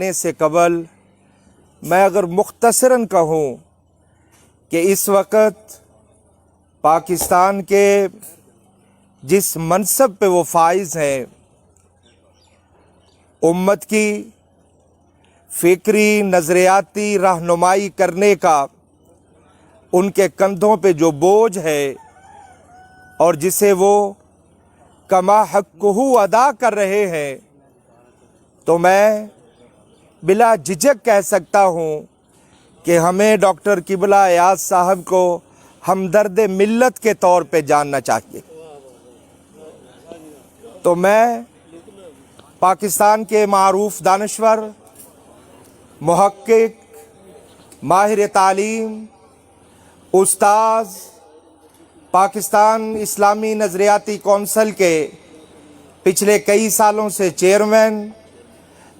I: نے سے قبل میں اگر مختصراً کہوں کہ اس وقت پاکستان کے جس منصب پہ وہ فائز ہیں، امت کی فکری نظریاتی رہنمائی کرنے کا ان کے کندھوں پہ جو بوجھ ہے اور جسے وہ کما حقہ ادا کر رہے ہیں، تو میں بلا جھجک کہہ سکتا ہوں کہ ہمیں ڈاکٹر قبلہ ایاز صاحب کو ہمدرد ملت کے طور پہ جاننا چاہیے۔ تو میں پاکستان کے معروف دانشور، محقق، ماہر تعلیم، استاذ، پاکستان اسلامی نظریاتی کونسل کے پچھلے کئی سالوں سے چیئرمین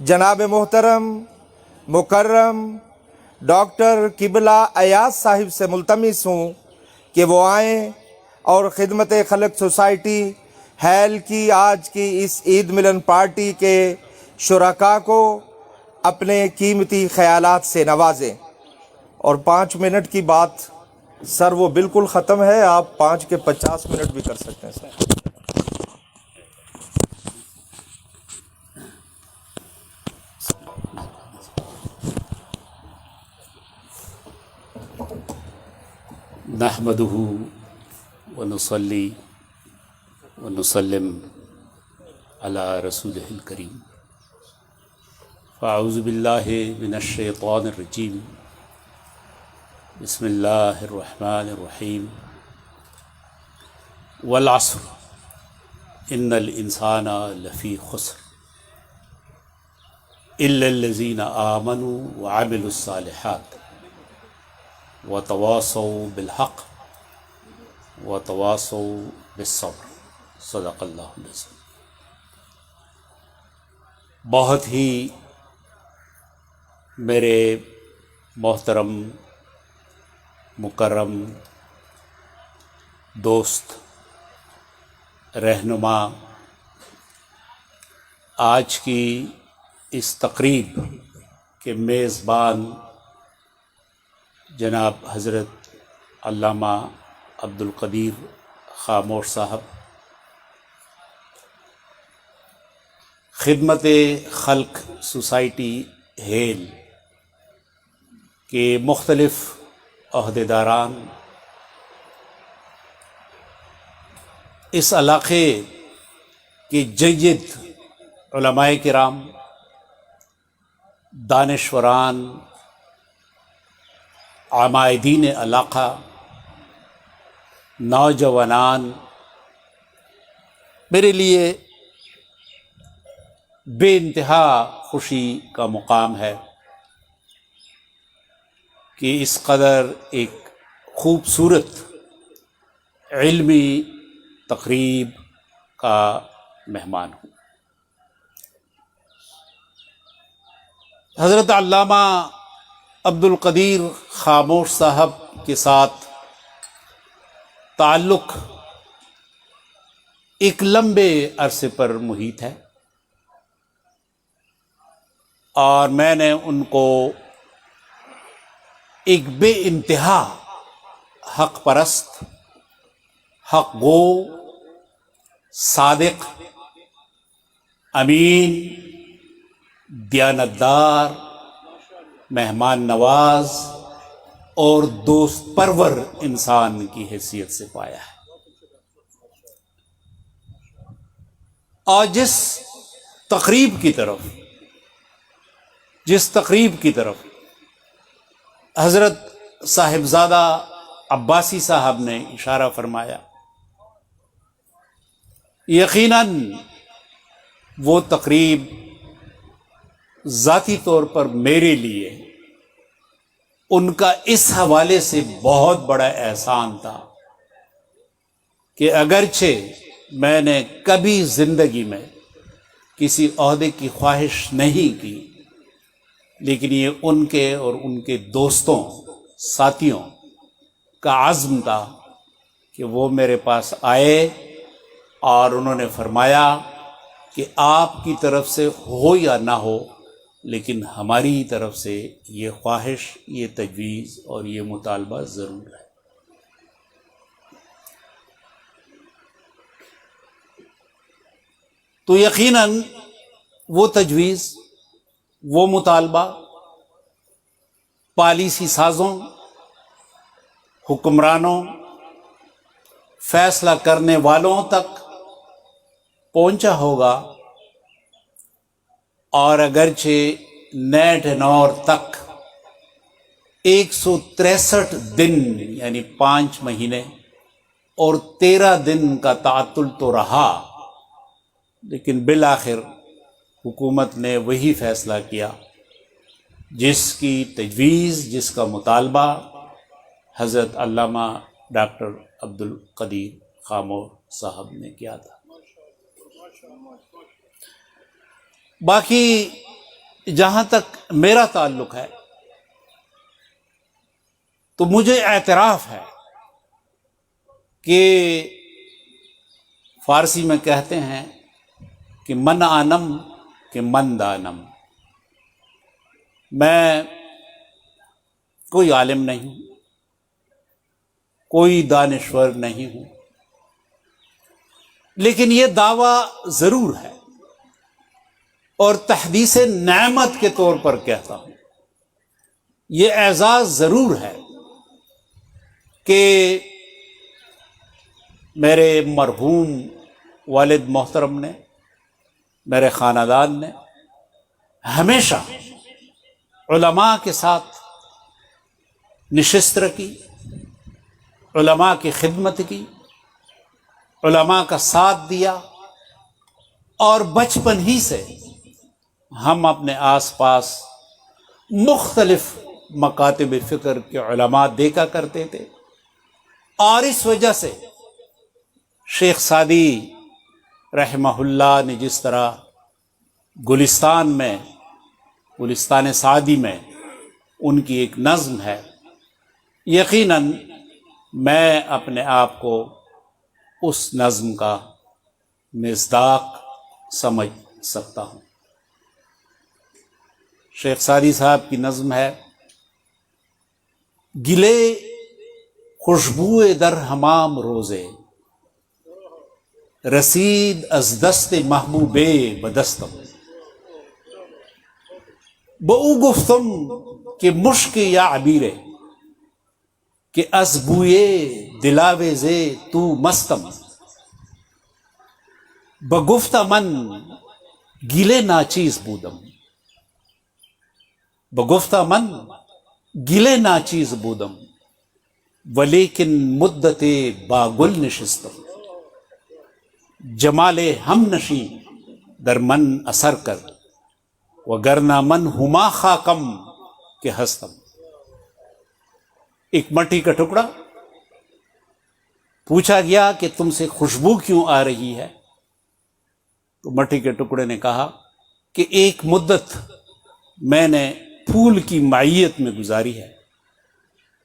I: جناب محترم مکرم ڈاکٹر قبلہ ایاز صاحب سے ملتمس ہوں کہ وہ آئیں اور خدمت خلق سوسائٹی ہیل کی آج کی اس عید ملن پارٹی کے شرکاء کو اپنے قیمتی خیالات سے نوازیں۔ اور 5 منٹ کی بات سر وہ بالکل ختم ہے، آپ 5 کے 50 منٹ بھی کر سکتے ہیں سر۔
L: نحمدہ ونصلی ونسلم علی رسولہ الکریم۔ فاعوذ باللہ من الشیطان الرجیم، بسم اللہ الرحمن الرحیم۔ والعصر ان الانسان لفی خسر الا الذین آمنوا وعملوا الصالحات وتواصوا بالحق وتواصوا بالصبر، صدق اللہ العظیم۔ بہت ہی میرے محترم مکرم دوست رہنما، آج کی اس تقریب کے میزبان جناب حضرت علامہ عبدالقدیر خاموش صاحب، خدمت خلق سوسائٹی ہیل کے مختلف عہدیداران، اس علاقے کے جید علماء کرام، دانشوران، عمائدین علاقہ، نوجوانان، میرے لیے بے انتہا خوشی کا مقام ہے کہ اس قدر ایک خوبصورت علمی تقریب کا مہمان ہوں۔ حضرت علامہ عبدالقدیر خاموش صاحب کے ساتھ تعلق ایک لمبے عرصے پر محیط ہے، اور میں نے ان کو ایک بے انتہا حق پرست، حق گو، صادق، امین، دیانتدار، مہمان نواز اور دوست پرور انسان کی حیثیت سے پایا ہے۔ اور جس تقریب کی طرف حضرت صاحبزادہ عباسی صاحب نے اشارہ فرمایا، یقیناً وہ تقریب ذاتی طور پر میرے لیے ان کا اس حوالے سے بہت بڑا احسان تھا کہ اگرچہ میں نے کبھی زندگی میں کسی عہدے کی خواہش نہیں کی، لیکن یہ ان کے اور ان کے دوستوں، ساتھیوں کا عزم تھا کہ وہ میرے پاس آئے اور انہوں نے فرمایا کہ آپ کی طرف سے ہو یا نہ ہو، لیکن ہماری طرف سے یہ خواہش، یہ تجویز اور یہ مطالبہ ضرور ہے۔ تو یقیناً وہ تجویز، وہ مطالبہ پالیسی سازوں، حکمرانوں، فیصلہ کرنے والوں تک پہنچا ہوگا، اور اگرچہ نیٹ نور تک 163 دن یعنی 5 مہینے اور 13 دن کا تعطل تو رہا، لیکن بالآخر حکومت نے وہی فیصلہ کیا جس کی تجویز، جس کا مطالبہ حضرت علامہ ڈاکٹر عبد القدیر خاموش صاحب نے کیا تھا۔ باقی جہاں تک میرا تعلق ہے تو مجھے اعتراف ہے کہ فارسی میں کہتے ہیں کہ من آنم کہ من دانم، میں کوئی عالم نہیں ہوں، کوئی دانشور نہیں ہوں، لیکن یہ دعویٰ ضرور ہے اور تحدیث نعمت کے طور پر کہتا ہوں، یہ اعزاز ضرور ہے کہ میرے مرحوم والد محترم نے، میرے خاندان نے ہمیشہ علماء کے ساتھ نشست رکھی، علماء کی خدمت کی، علماء کا ساتھ دیا، اور بچپن ہی سے ہم اپنے آس پاس مختلف مکاتب فکر کے علماء دیکھا کرتے تھے، اور اس وجہ سے شیخ سعدی رحمہ اللہ نے جس طرح گلستان میں، گلستان سعدی میں ان کی ایک نظم ہے، یقیناً میں اپنے آپ کو اس نظم کا مصداق سمجھ سکتا ہوں۔ شیخ سعدی صاحب کی نظم ہے، گلے خوشبوئے در حمام روزے، رسید از دست محبوبے بدستم، بہو گفتم کہ مشک یا عبیرے، کہ از بوئے دلاویزے تو مستم، بگفت من گلے ناچیز بودم، بگفت من گلے ناچیز بودم، ولیکن مدت باگل نشستم، جمال ہم نشی در من اثر کر، وگرنہ من ہما خاکم کہ ہستم۔ ایک مٹی کا ٹکڑا، پوچھا گیا کہ تم سے خوشبو کیوں آ رہی ہے؟ تو مٹی کے ٹکڑے نے کہا کہ ایک مدت میں نے پھول کی معیت میں گزاری ہے،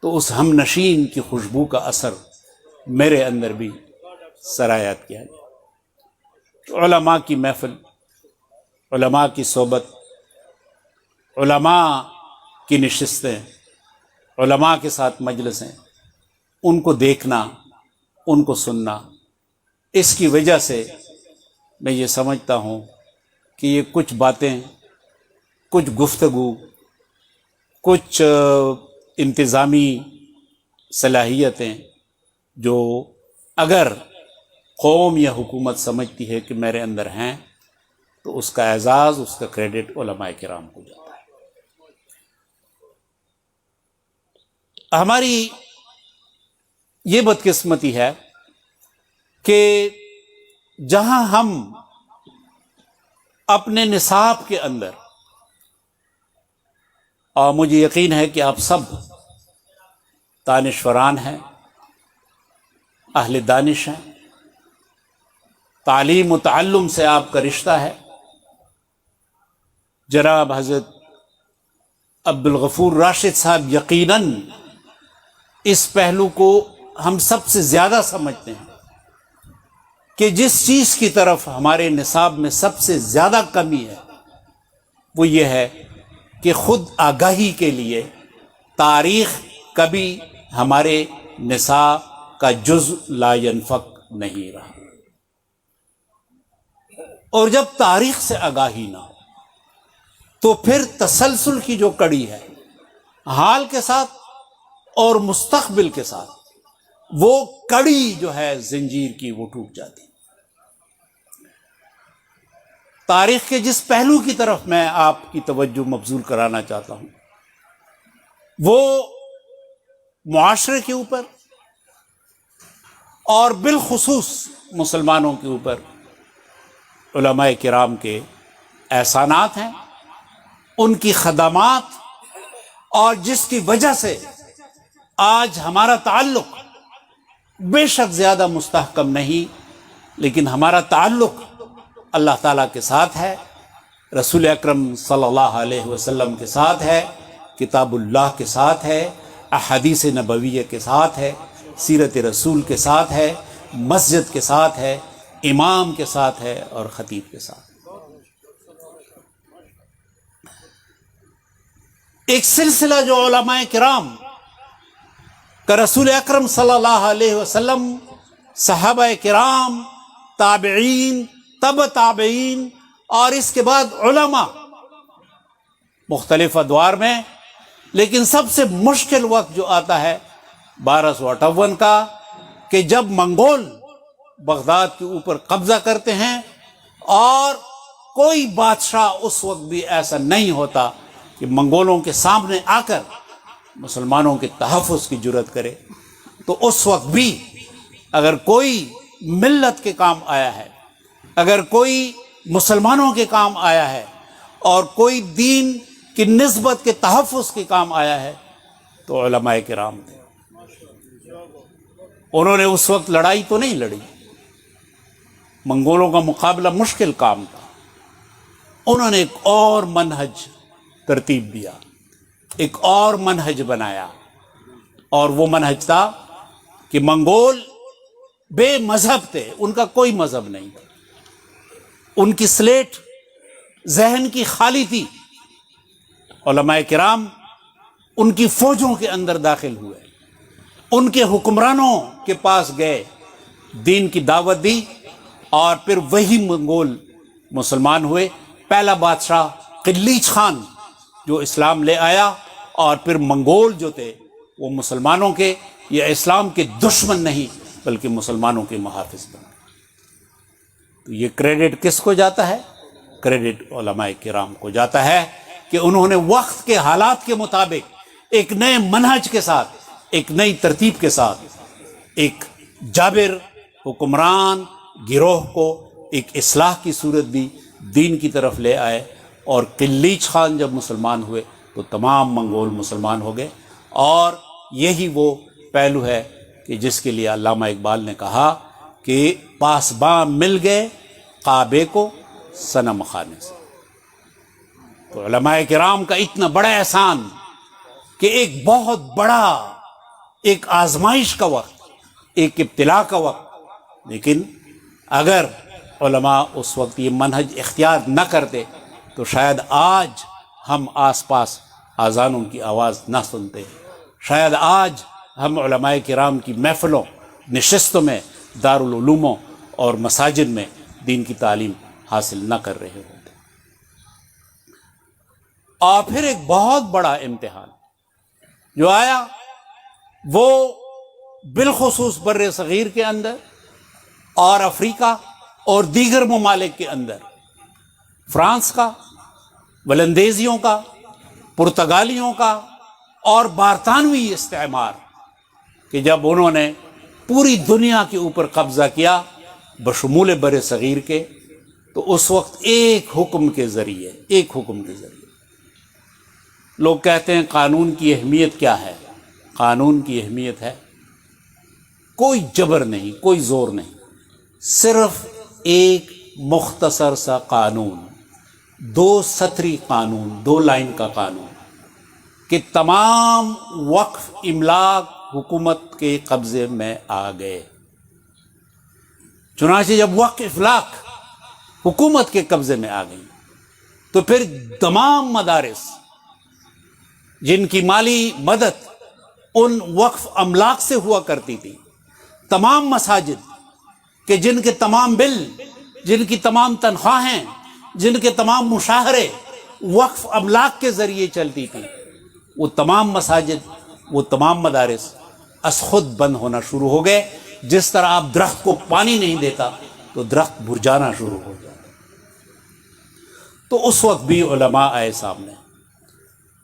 L: تو اس ہم نشین کی خوشبو کا اثر میرے اندر بھی سرایت کیا گیا۔ علماء کی محفل، علماء کی صحبت، علماء کی نشستیں، علماء کے ساتھ مجلسیں، ان کو دیکھنا، ان کو سننا، اس کی وجہ سے میں یہ سمجھتا ہوں کہ یہ کچھ باتیں، کچھ گفتگو، کچھ انتظامی صلاحیتیں جو اگر قوم یا حکومت سمجھتی ہے کہ میرے اندر ہیں، تو اس کا اعزاز، اس کا کریڈٹ علماء کرام کو جاتا ہے۔ ہماری یہ بدقسمتی ہے کہ جہاں ہم اپنے نصاب کے اندر، اور مجھے یقین ہے کہ آپ سب دانشوران ہیں، اہل دانش ہیں، تعلیم و تعلم سے آپ کا رشتہ ہے، جناب حضرت عبد الغفور راشد صاحب یقیناً اس پہلو کو ہم سب سے زیادہ سمجھتے ہیں کہ جس چیز کی طرف ہمارے نصاب میں سب سے زیادہ کمی ہے وہ یہ ہے کہ خود آگاہی کے لیے تاریخ کبھی ہمارے نصاب کا جز لا ينفک نہیں رہا، اور جب تاریخ سے آگاہی نہ ہو تو پھر تسلسل کی جو کڑی ہے حال کے ساتھ اور مستقبل کے ساتھ، وہ کڑی جو ہے زنجیر کی وہ ٹوٹ جاتی۔ تاریخ کے جس پہلو کی طرف میں آپ کی توجہ مبذول کرانا چاہتا ہوں وہ معاشرے کے اوپر اور بالخصوص مسلمانوں کے اوپر علماء کرام کے احسانات ہیں، ان کی خدمات، اور جس کی وجہ سے آج ہمارا تعلق بے شک زیادہ مستحکم نہیں، لیکن ہمارا تعلق اللہ تعالیٰ کے ساتھ ہے، رسول اکرم صلی اللہ علیہ وسلم کے ساتھ ہے، کتاب اللہ کے ساتھ ہے، احادیث نبویہ کے ساتھ ہے، سیرت رسول کے ساتھ ہے، مسجد کے ساتھ ہے، امام کے ساتھ ہے، اور خطیب کے ساتھ۔ ایک سلسلہ جو علماء کرام کا رسول اکرم صلی اللہ علیہ وسلم، صحابہ کرام، تابعین، تبع تابعین، اور اس کے بعد علماء مختلف ادوار میں، لیکن سب سے مشکل وقت جو آتا ہے 1258 کا، کہ جب منگول بغداد کے اوپر قبضہ کرتے ہیں، اور کوئی بادشاہ اس وقت بھی ایسا نہیں ہوتا کہ منگولوں کے سامنے آ کر مسلمانوں کے تحفظ کی جرات کرے۔ تو اس وقت بھی اگر کوئی ملت کے کام آیا ہے، اگر کوئی مسلمانوں کے کام آیا ہے، اور کوئی دین کی نسبت کے تحفظ کے کام آیا ہے، تو علماء کرام تھے۔ انہوں نے اس وقت لڑائی تو نہیں لڑی، منگولوں کا مقابلہ مشکل کام تھا، انہوں نے ایک اور منہج ترتیب دیا، ایک اور منہج بنایا، اور وہ منہج تھا کہ منگول بے مذہب تھے، ان کا کوئی مذہب نہیں تھا، ان کی سلیٹ ذہن کی خالی تھی۔ علماء کرام ان کی فوجوں کے اندر داخل ہوئے، ان کے حکمرانوں کے پاس گئے، دین کی دعوت دی، اور پھر وہی منگول مسلمان ہوئے۔ پہلا بادشاہ قلیچ خان جو اسلام لے آیا، اور پھر منگول جو تھے وہ مسلمانوں کے یا اسلام کے دشمن نہیں بلکہ مسلمانوں کے محافظ بن گئے۔ تو یہ کریڈٹ کس کو جاتا ہے؟ کریڈٹ علماء کرام کو جاتا ہے کہ انہوں نے وقت کے حالات کے مطابق ایک نئے منہج کے ساتھ، ایک نئی ترتیب کے ساتھ، ایک جابر حکمران گروہ کو ایک اصلاح کی صورت دی، دین کی طرف لے آئے، اور قلیچ خان جب مسلمان ہوئے تو تمام منگول مسلمان ہو گئے۔ اور یہی وہ پہلو ہے کہ جس کے لیے علامہ اقبال نے کہا کہ پاسباں مل گئے کعبے کو صنم خانے سے۔ تو علماء کرام کا اتنا بڑا احسان کہ ایک بہت بڑا ایک آزمائش کا وقت، ایک ابتلا کا وقت، لیکن اگر علماء اس وقت یہ منہج اختیار نہ کرتے تو شاید آج ہم آس پاس اذانوں کی آواز نہ سنتے، شاید آج ہم علماء کرام کی محفلوں، نشستوں میں، دارالعلوموں اور مساجد میں دین کی تعلیم حاصل نہ کر رہے ہوتے۔ اور پھر ایک بہت بڑا امتحان جو آیا وہ بالخصوص بر صغیر کے اندر اور افریقہ اور دیگر ممالک کے اندر، فرانس کا، ولندیزیوں کا، پرتگالیوں کا اور برطانوی استعمار، کہ جب انہوں نے پوری دنیا کے اوپر قبضہ کیا بشمول بر صغیر کے، تو اس وقت ایک حکم کے ذریعے لوگ کہتے ہیں قانون کی اہمیت کیا ہے؟ قانون کی اہمیت ہے کوئی جبر نہیں، کوئی زور نہیں، صرف ایک مختصر سا قانون، 2 سطری قانون، 2 لائن کا قانون، کہ تمام وقف املاک حکومت کے قبضے میں آ گئے۔ چنانچہ جب وقف املاک حکومت کے قبضے میں آ گئی تو پھر تمام مدارس جن کی مالی مدد ان وقف املاک سے ہوا کرتی تھی، تمام مساجد کہ جن کے تمام بل، جن کی تمام تنخواہیں، جن کے تمام مشاہرے وقف املاک کے ذریعے چلتی تھی، وہ تمام مساجد، وہ تمام مدارس از خود بند ہونا شروع ہو گئے. جس طرح آپ درخت کو پانی نہیں دیتا تو درخت مرجھانا شروع ہو جائے. تو اس وقت بھی علماء آئے سامنے،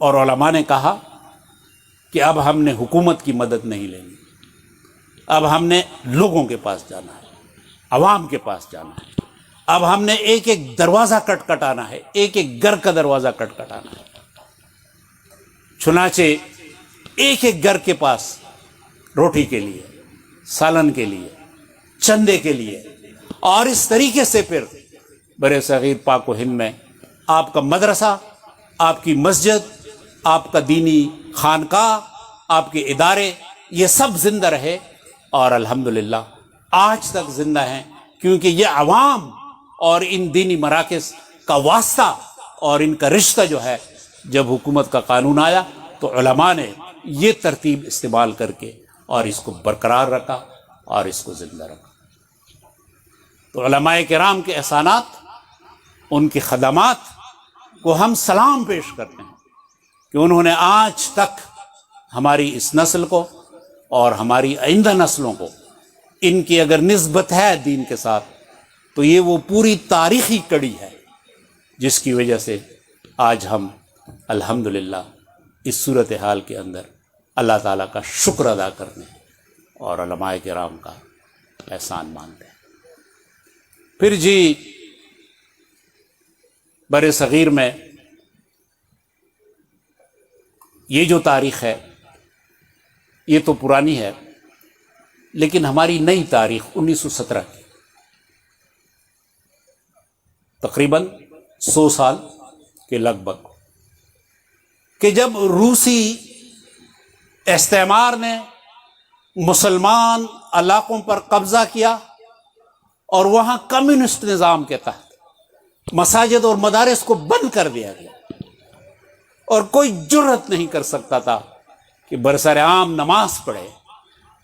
L: اور علماء نے کہا کہ اب ہم نے حکومت کی مدد نہیں لینی، اب ہم نے لوگوں کے پاس جانا ہے، عوام کے پاس جانا ہے. اب ہم نے ایک ایک دروازہ کٹکھٹانا ہے، ایک ایک گھر کا دروازہ کٹکھٹانا ہے. چنانچہ ایک ایک گھر کے پاس روٹی کے لیے، سالن کے لیے، چندے کے لیے، اور اس طریقے سے پھر برے صغیر پاک و ہند میں آپ کا مدرسہ، آپ کی مسجد، آپ کا دینی خانقاہ، آپ کے ادارے، یہ سب زندہ رہے. اور الحمدللہ آج تک زندہ ہیں، کیونکہ یہ عوام اور ان دینی مراکز کا واسطہ اور ان کا رشتہ جو ہے، جب حکومت کا قانون آیا تو علماء نے یہ ترتیب استعمال کر کے اور اس کو برقرار رکھا اور اس کو زندہ رکھا. تو علماء کرام کے احسانات، ان کی خدمات کو ہم سلام پیش کرتے ہیں کہ انہوں نے آج تک ہماری اس نسل کو اور ہماری آئندہ نسلوں کو، ان کی اگر نسبت ہے دین کے ساتھ تو یہ وہ پوری تاریخی کڑی ہے جس کی وجہ سے آج ہم الحمدللہ اس صورتحال کے اندر اللہ تعالیٰ کا شکر ادا کرنے اور علماء کرام کا احسان مانتے ہیں. پھر جی برِ صغیر میں یہ جو تاریخ ہے یہ تو پرانی ہے، لیکن ہماری نئی تاریخ 1917 کی، تقریباً 100 سال کے لگ بھگ، کہ جب روسی استعمار نے مسلمان علاقوں پر قبضہ کیا اور وہاں کمیونسٹ نظام کے تحت مساجد اور مدارس کو بند کر دیا گیا، اور کوئی جرأت نہیں کر سکتا تھا کہ برسر عام نماز پڑھے.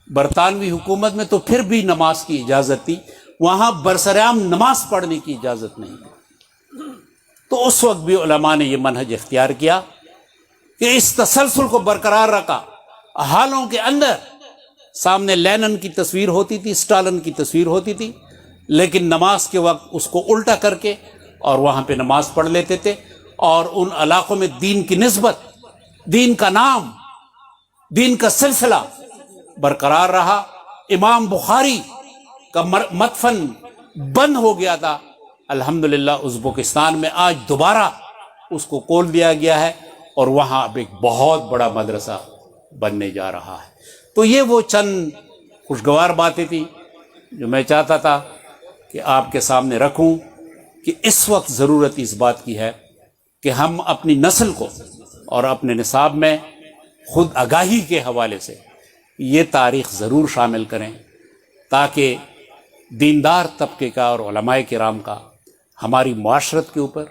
L: برطانوی حکومت میں تو پھر بھی نماز کی اجازت تھی، وہاں برسر عام نماز پڑھنے کی اجازت نہیں تھی. تو اس وقت بھی علماء نے یہ منہج اختیار کیا کہ اس تسلسل کو برقرار رکھا. حالوں کے اندر سامنے لینن کی تصویر ہوتی تھی، اسٹالن کی تصویر ہوتی تھی، لیکن نماز کے وقت اس کو الٹا کر کے اور وہاں پہ نماز پڑھ لیتے تھے، اور ان علاقوں میں دین کی نسبت، دین کا نام، دین کا سلسلہ برقرار رہا. امام بخاری کا مدفن بند ہو گیا تھا، الحمدللہ ازبکستان میں آج دوبارہ اس کو کھول دیا گیا ہے، اور وہاں اب ایک بہت بڑا مدرسہ بننے جا رہا ہے. تو یہ وہ چند خوشگوار باتیں تھیں جو میں چاہتا تھا کہ آپ کے سامنے رکھوں، کہ اس وقت ضرورت اس بات کی ہے کہ ہم اپنی نسل کو اور اپنے نصاب میں خود آگاہی کے حوالے سے یہ تاریخ ضرور شامل کریں، تاکہ دیندار طبقے کا اور علماء کرام کا ہماری معاشرت کے اوپر،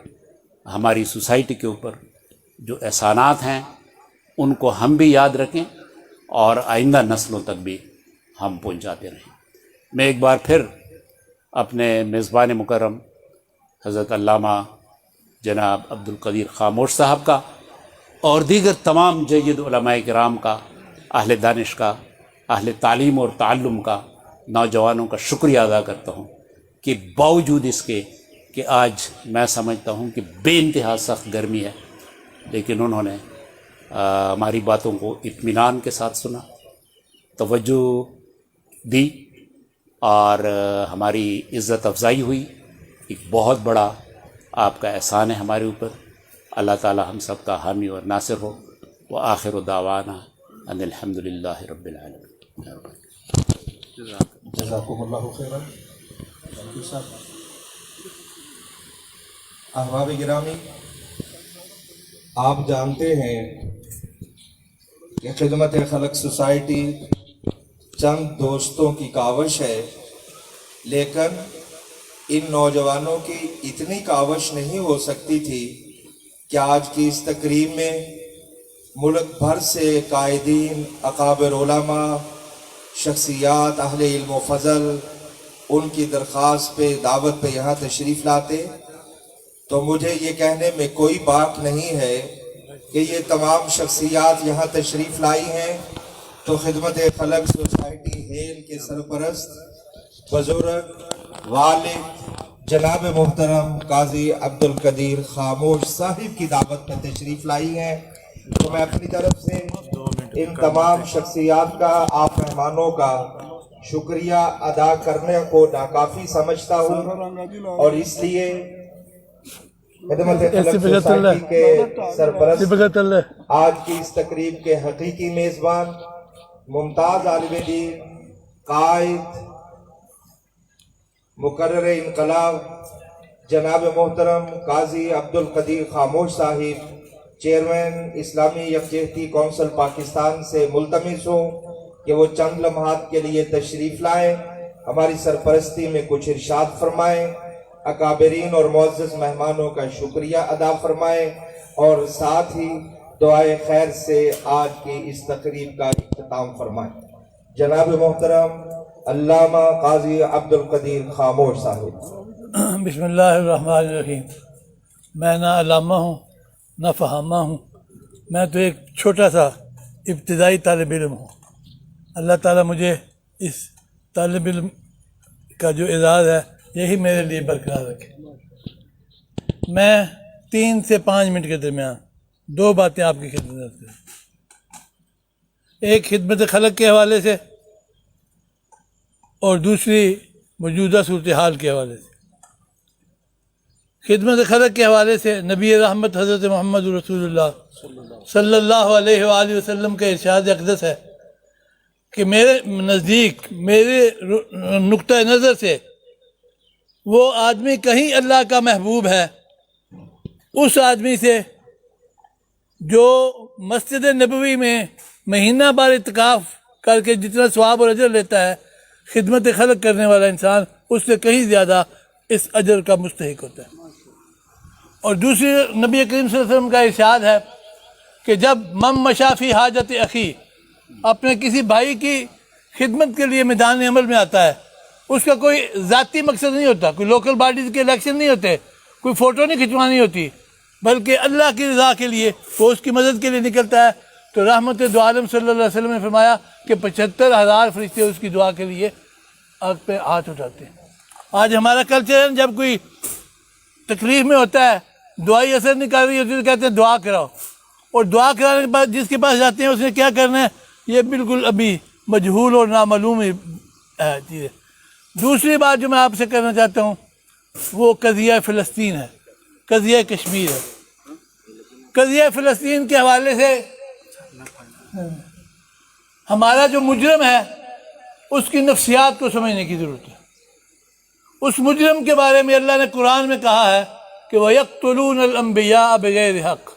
L: ہماری سوسائٹی کے اوپر جو احسانات ہیں ان کو ہم بھی یاد رکھیں اور آئندہ نسلوں تک بھی ہم پہنچاتے رہیں. میں ایک بار پھر اپنے میزبان مکرم حضرت علامہ جناب عبد القدیر خاموش صاحب کا اور دیگر تمام جید علماء کرام کا، اہل دانش کا، اہل تعلیم اور تعلم کا، نوجوانوں کا شکریہ ادا کرتا ہوں کہ باوجود اس کے کہ آج میں سمجھتا ہوں کہ بے انتہا سخت گرمی ہے، لیکن انہوں نے ہماری باتوں کو اطمینان کے ساتھ سنا، توجہ دی اور ہماری عزت افزائی ہوئی. ایک بہت بڑا آپ کا احسان ہے ہمارے اوپر. اللہ تعالی ہم سب کا حامی اور ناصر ہو. وآخر دعوانا ان الحمد للہ رب العالمین.
I: جزاکم اللہ خیرا. احباب گرامی، آپ جانتے ہیں کہ خدمت خلق سوسائٹی چند دوستوں کی کاوش ہے، لیکن ان نوجوانوں کی اتنی کاوش نہیں ہو سکتی تھی کہ آج کی اس تقریب میں ملک بھر سے قائدین، اکابر علماء، شخصیات اہل علم و فضل ان کی درخواست پہ، دعوت پہ یہاں تشریف لاتے، تو مجھے یہ کہنے میں کوئی باک نہیں ہے کہ یہ تمام شخصیات یہاں تشریف لائی ہیں تو خدمت فلک سوسائٹی ہیل کے سرپرست بزرگ والد جناب محترم قاضی عبد القدیر خاموش صاحب کی دعوت میں تشریف لائی ہیں، تو میں اپنی طرف سے ان تمام شخصیات کا، آپ مہمانوں کا شکریہ ادا کرنے کو ناکافی سمجھتا ہوں، اور اس لیے خدمت فلک سوسائٹی کے سرپرست آج کی اس تقریب کے حقیقی میزبان، ممتاز عالم دین، قائد، مقرر انقلاب جناب محترم قاضی عبد القدیر خاموش صاحب، چیئرمین اسلامی یکجہتی کونسل پاکستان سے ملتمس ہوں کہ وہ چند لمحات کے لیے تشریف لائیں، ہماری سرپرستی میں کچھ ارشاد فرمائیں، اکابرین اور معزز مہمانوں کا شکریہ ادا فرمائیں، اور ساتھ ہی دعائے خیر سے آج کی اس تقریب کا اختتام فرمائیں۔ جناب محترم علامہ قاضی عبد القدیر خاموش صاحب۔
M: بسم اللہ الرحمن الرحیم۔ میں نہ علامہ ہوں نہ فہامہ ہوں، میں تو ایک چھوٹا سا ابتدائی طالب علم ہوں۔ اللہ تعالیٰ مجھے اس طالب علم کا جو اعزاز ہے یہی میرے لیے برقرار رکھے۔ میں 3 سے 5 منٹ کے درمیان 2 باتیں آپ کی خدمت میں کرتا ہوں، ایک خدمت خلق کے حوالے سے اور دوسری موجودہ صورتحال کے حوالے سے۔ خدمت خلق کے حوالے سے نبی رحمت حضرت محمد رسول اللہ صلی اللہ علیہ وآلہ وسلم کا ارشاد اقدس ہے کہ میرے نزدیک، میرے نقطہ نظر سے وہ آدمی کہیں اللہ کا محبوب ہے اس آدمی سے جو مسجد نبوی میں مہینہ بار اعتکاف کر کے جتنا ثواب اور اجر لیتا ہے، خدمت خلق کرنے والا انسان اس سے کہیں زیادہ اس اجر کا مستحق ہوتا ہے۔ اور دوسری نبی کریم صلی اللہ علیہ وسلم کا ارشاد ہے کہ جب من مشی فی حاجت اخی، اپنے کسی بھائی کی خدمت کے لیے میدان عمل میں آتا ہے، اس کا کوئی ذاتی مقصد نہیں ہوتا، کوئی لوکل باڈیز کے الیکشن نہیں ہوتے، کوئی فوٹو نہیں کھنچوانی ہوتی، بلکہ اللہ کی رضا کے لیے وہ اس کی مدد کے لیے نکلتا ہے، تو رحمت دو عالم صلی اللہ علیہ وسلم نے فرمایا کہ 75,000 فرشتے اس کی دعا کے لیے آگ پہ ہاتھ اٹھاتے ہیں۔ آج ہمارا کلچر ہے، جب کوئی تکلیف میں ہوتا ہے، دعائی اثر نہیں کر رہی ہوتی تو کہتے ہیں دعا کراؤ، اور دعا کرانے کے بعد جس کے پاس جاتے ہیں اس نے کیا کرنا ہے یہ بالکل ابھی مجہول اور نامعلوم چیز ہے۔ دوسری بات جو میں آپ سے کرنا چاہتا ہوں وہ قضیہ فلسطین ہے، قضیہ کشمیر ہے۔ قضیہ فلسطین کے حوالے سے ہمارا جو مجرم ہے اس کی نفسیات کو سمجھنے کی ضرورت ہے۔ اس مجرم کے بارے میں اللہ نے قرآن میں کہا ہے کہ وَيَقْتُلُونَ الْأَنْبِيَاءَ بِغَيْرِ حَقٍّ،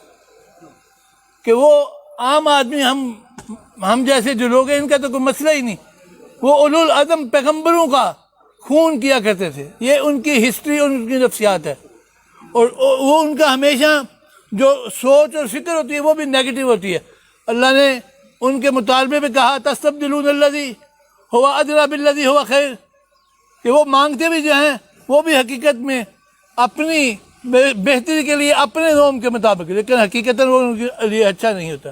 M: کہ وہ عام آدمی، ہم جیسے جو لوگ ہیں ان کا تو کوئی مسئلہ ہی نہیں، وہ اولو العزم پیغمبروں کا خون کیا کرتے تھے، یہ ان کی ہسٹری اور ان کی نفسیات ہے، اور وہ ان کا ہمیشہ جو سوچ اور فکر ہوتی ہے وہ بھی نیگیٹو ہوتی ہے۔ اللہ نے ان کے مطالبے پہ کہا تستبدلون الذی هو ادنی بالذی هو خیر، کہ وہ مانگتے بھی جو ہیں وہ بھی حقیقت میں اپنی بہتری کے لیے اپنے نوم کے مطابق، لیکن حقیقتاً وہ ان کے لیے اچھا نہیں ہوتا۔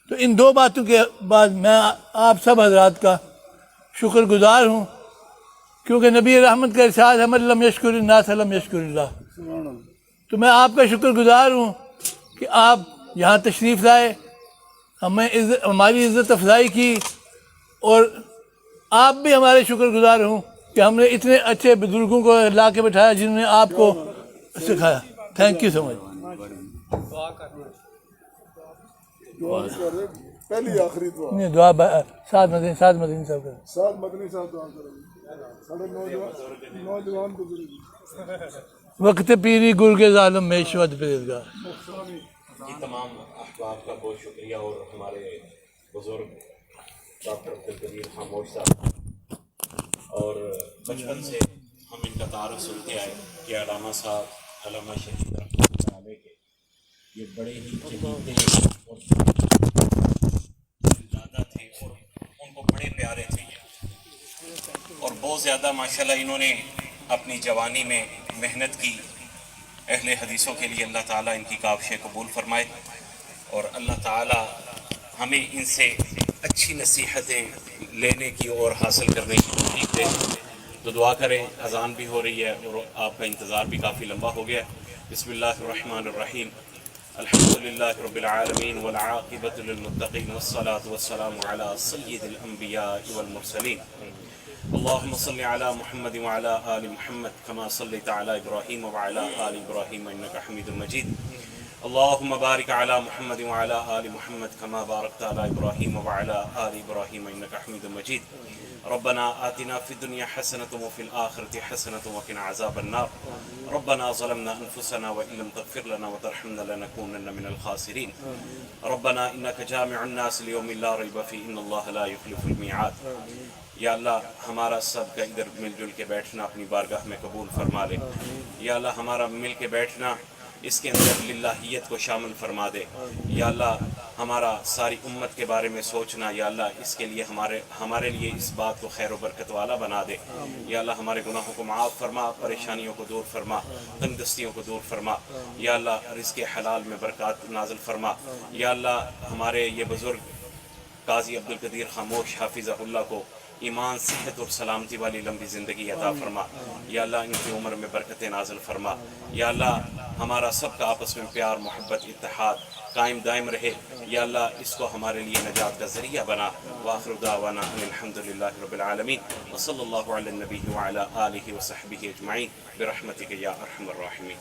M: تو ان 2 باتوں کے بعد میں آپ سب حضرات کا شکر گزار ہوں، کیونکہ نبی رحمت کا ارشاد ہے من لم یشکر الناس لم یشکر اللہ۔ تو میں آپ کا شکر گزار ہوں کہ آپ یہاں تشریف لائے، ہماری عزت افزائی کی، اور آپ بھی ہمارے شکر گزار ہوں کہ ہم نے اتنے اچھے بزرگوں کو لا کے بٹھایا جنہوں نے آپ کو سکھایا۔ تھینک یو سو مچ۔
J: پہلی آخری دعا
M: نہیں، دعا سعد مدنی صاحب کریں۔
J: سعد مدنی صاحب دعا کریں، سارے نوجوان بزرگ۔
M: وقت پیری گرگ ظالم میں شود پریزگار۔
G: تمام احباب کا بہت شکریہ، اور ہمارے بزرگ ڈاکٹر عبدالقدیر خاموش صاحب، اور بچپن سے ہم ان کا تعارف سنتے آئے کہ علامہ صاحب، علامہ شہید رحمۃ اللہ علیہ کے
L: یہ بڑے ہی چہیتے اور زیادہ تھے اور ان کو بڑے پیارے تھے اور بہت زیادہ ماشاءاللہ انہوں نے اپنی جوانی میں محنت کی. اہل حدیثوں کے لیے اللہ تعالیٰ ان کی کاوشیں قبول فرمائے اور اللہ تعالیٰ ہمیں ان سے اچھی نصیحتیں لینے کی اور حاصل کرنے کی توفیق دے. تو دعا کریں، اذان بھی ہو رہی ہے اور آپ کا انتظار بھی کافی لمبا ہو گیا. بسم اللہ الرحمن الرحیم. الحمد للہ رب العالمین والعاقبۃ للمتقین والصلاة والسلام علی سید الانبیاء والمرسلین. اللهم صل على محمد وعلى آل محمد كما صليت على إبراهيم وعلى آل إبراهيم إنك حميد مجيد. اللهم بارك على محمد وعلى آل محمد كما باركت على إبراهيم وعلى آل إبراهيم إنك حميد مجيد. ربنا آتنا في الدنيا حسنة وفي الآخرة حسنة وقنا عذاب النار. ربنا ظلمنا أنفسنا وإن لم تغفر لنا وترحمنا لنكونن من الخاسرين. ربنا إنك جامع الناس ليوم لا ريب فيه إن الله لا يخلف الميعاد. یا اللہ ہمارا سب کا ادھر مل جل کے بیٹھنا اپنی بارگاہ میں قبول فرما لے. یا اللہ ہمارا مل کے بیٹھنا اس کے اندر للہیت کو شامل فرما دے. یا اللہ ہمارا ساری امت کے بارے میں سوچنا یا اللہ اس کے لیے ہمارے لیے اس بات کو خیر و برکت والا بنا دے. یا اللہ ہمارے گناہوں کو معاف فرما، پریشانیوں کو دور فرما، تنگ دستیوں کو دور فرما. یا اللہ رزق حلال میں برکات نازل فرما. یا اللہ ہمارے یہ بزرگ قاضی عبدالقدیر خاموش حافظہ اللہ کو ایمان، صحت اور سلامتی والی لمبی زندگی عطا فرما. یا اللہ ان کی عمر میں برکتیں نازل فرما. یا اللہ ہمارا سب کا آپس میں پیار، محبت، اتحاد قائم دائم رہے. یا اللہ اس کو ہمارے لیے نجات کا ذریعہ بنا. وآخر دعوانا ان الحمد للہ رب العالمین وصلی اللہ علی النبی وعلی آلہ وصحبہ اجمعین برحمتک یا ارحم الراحمین.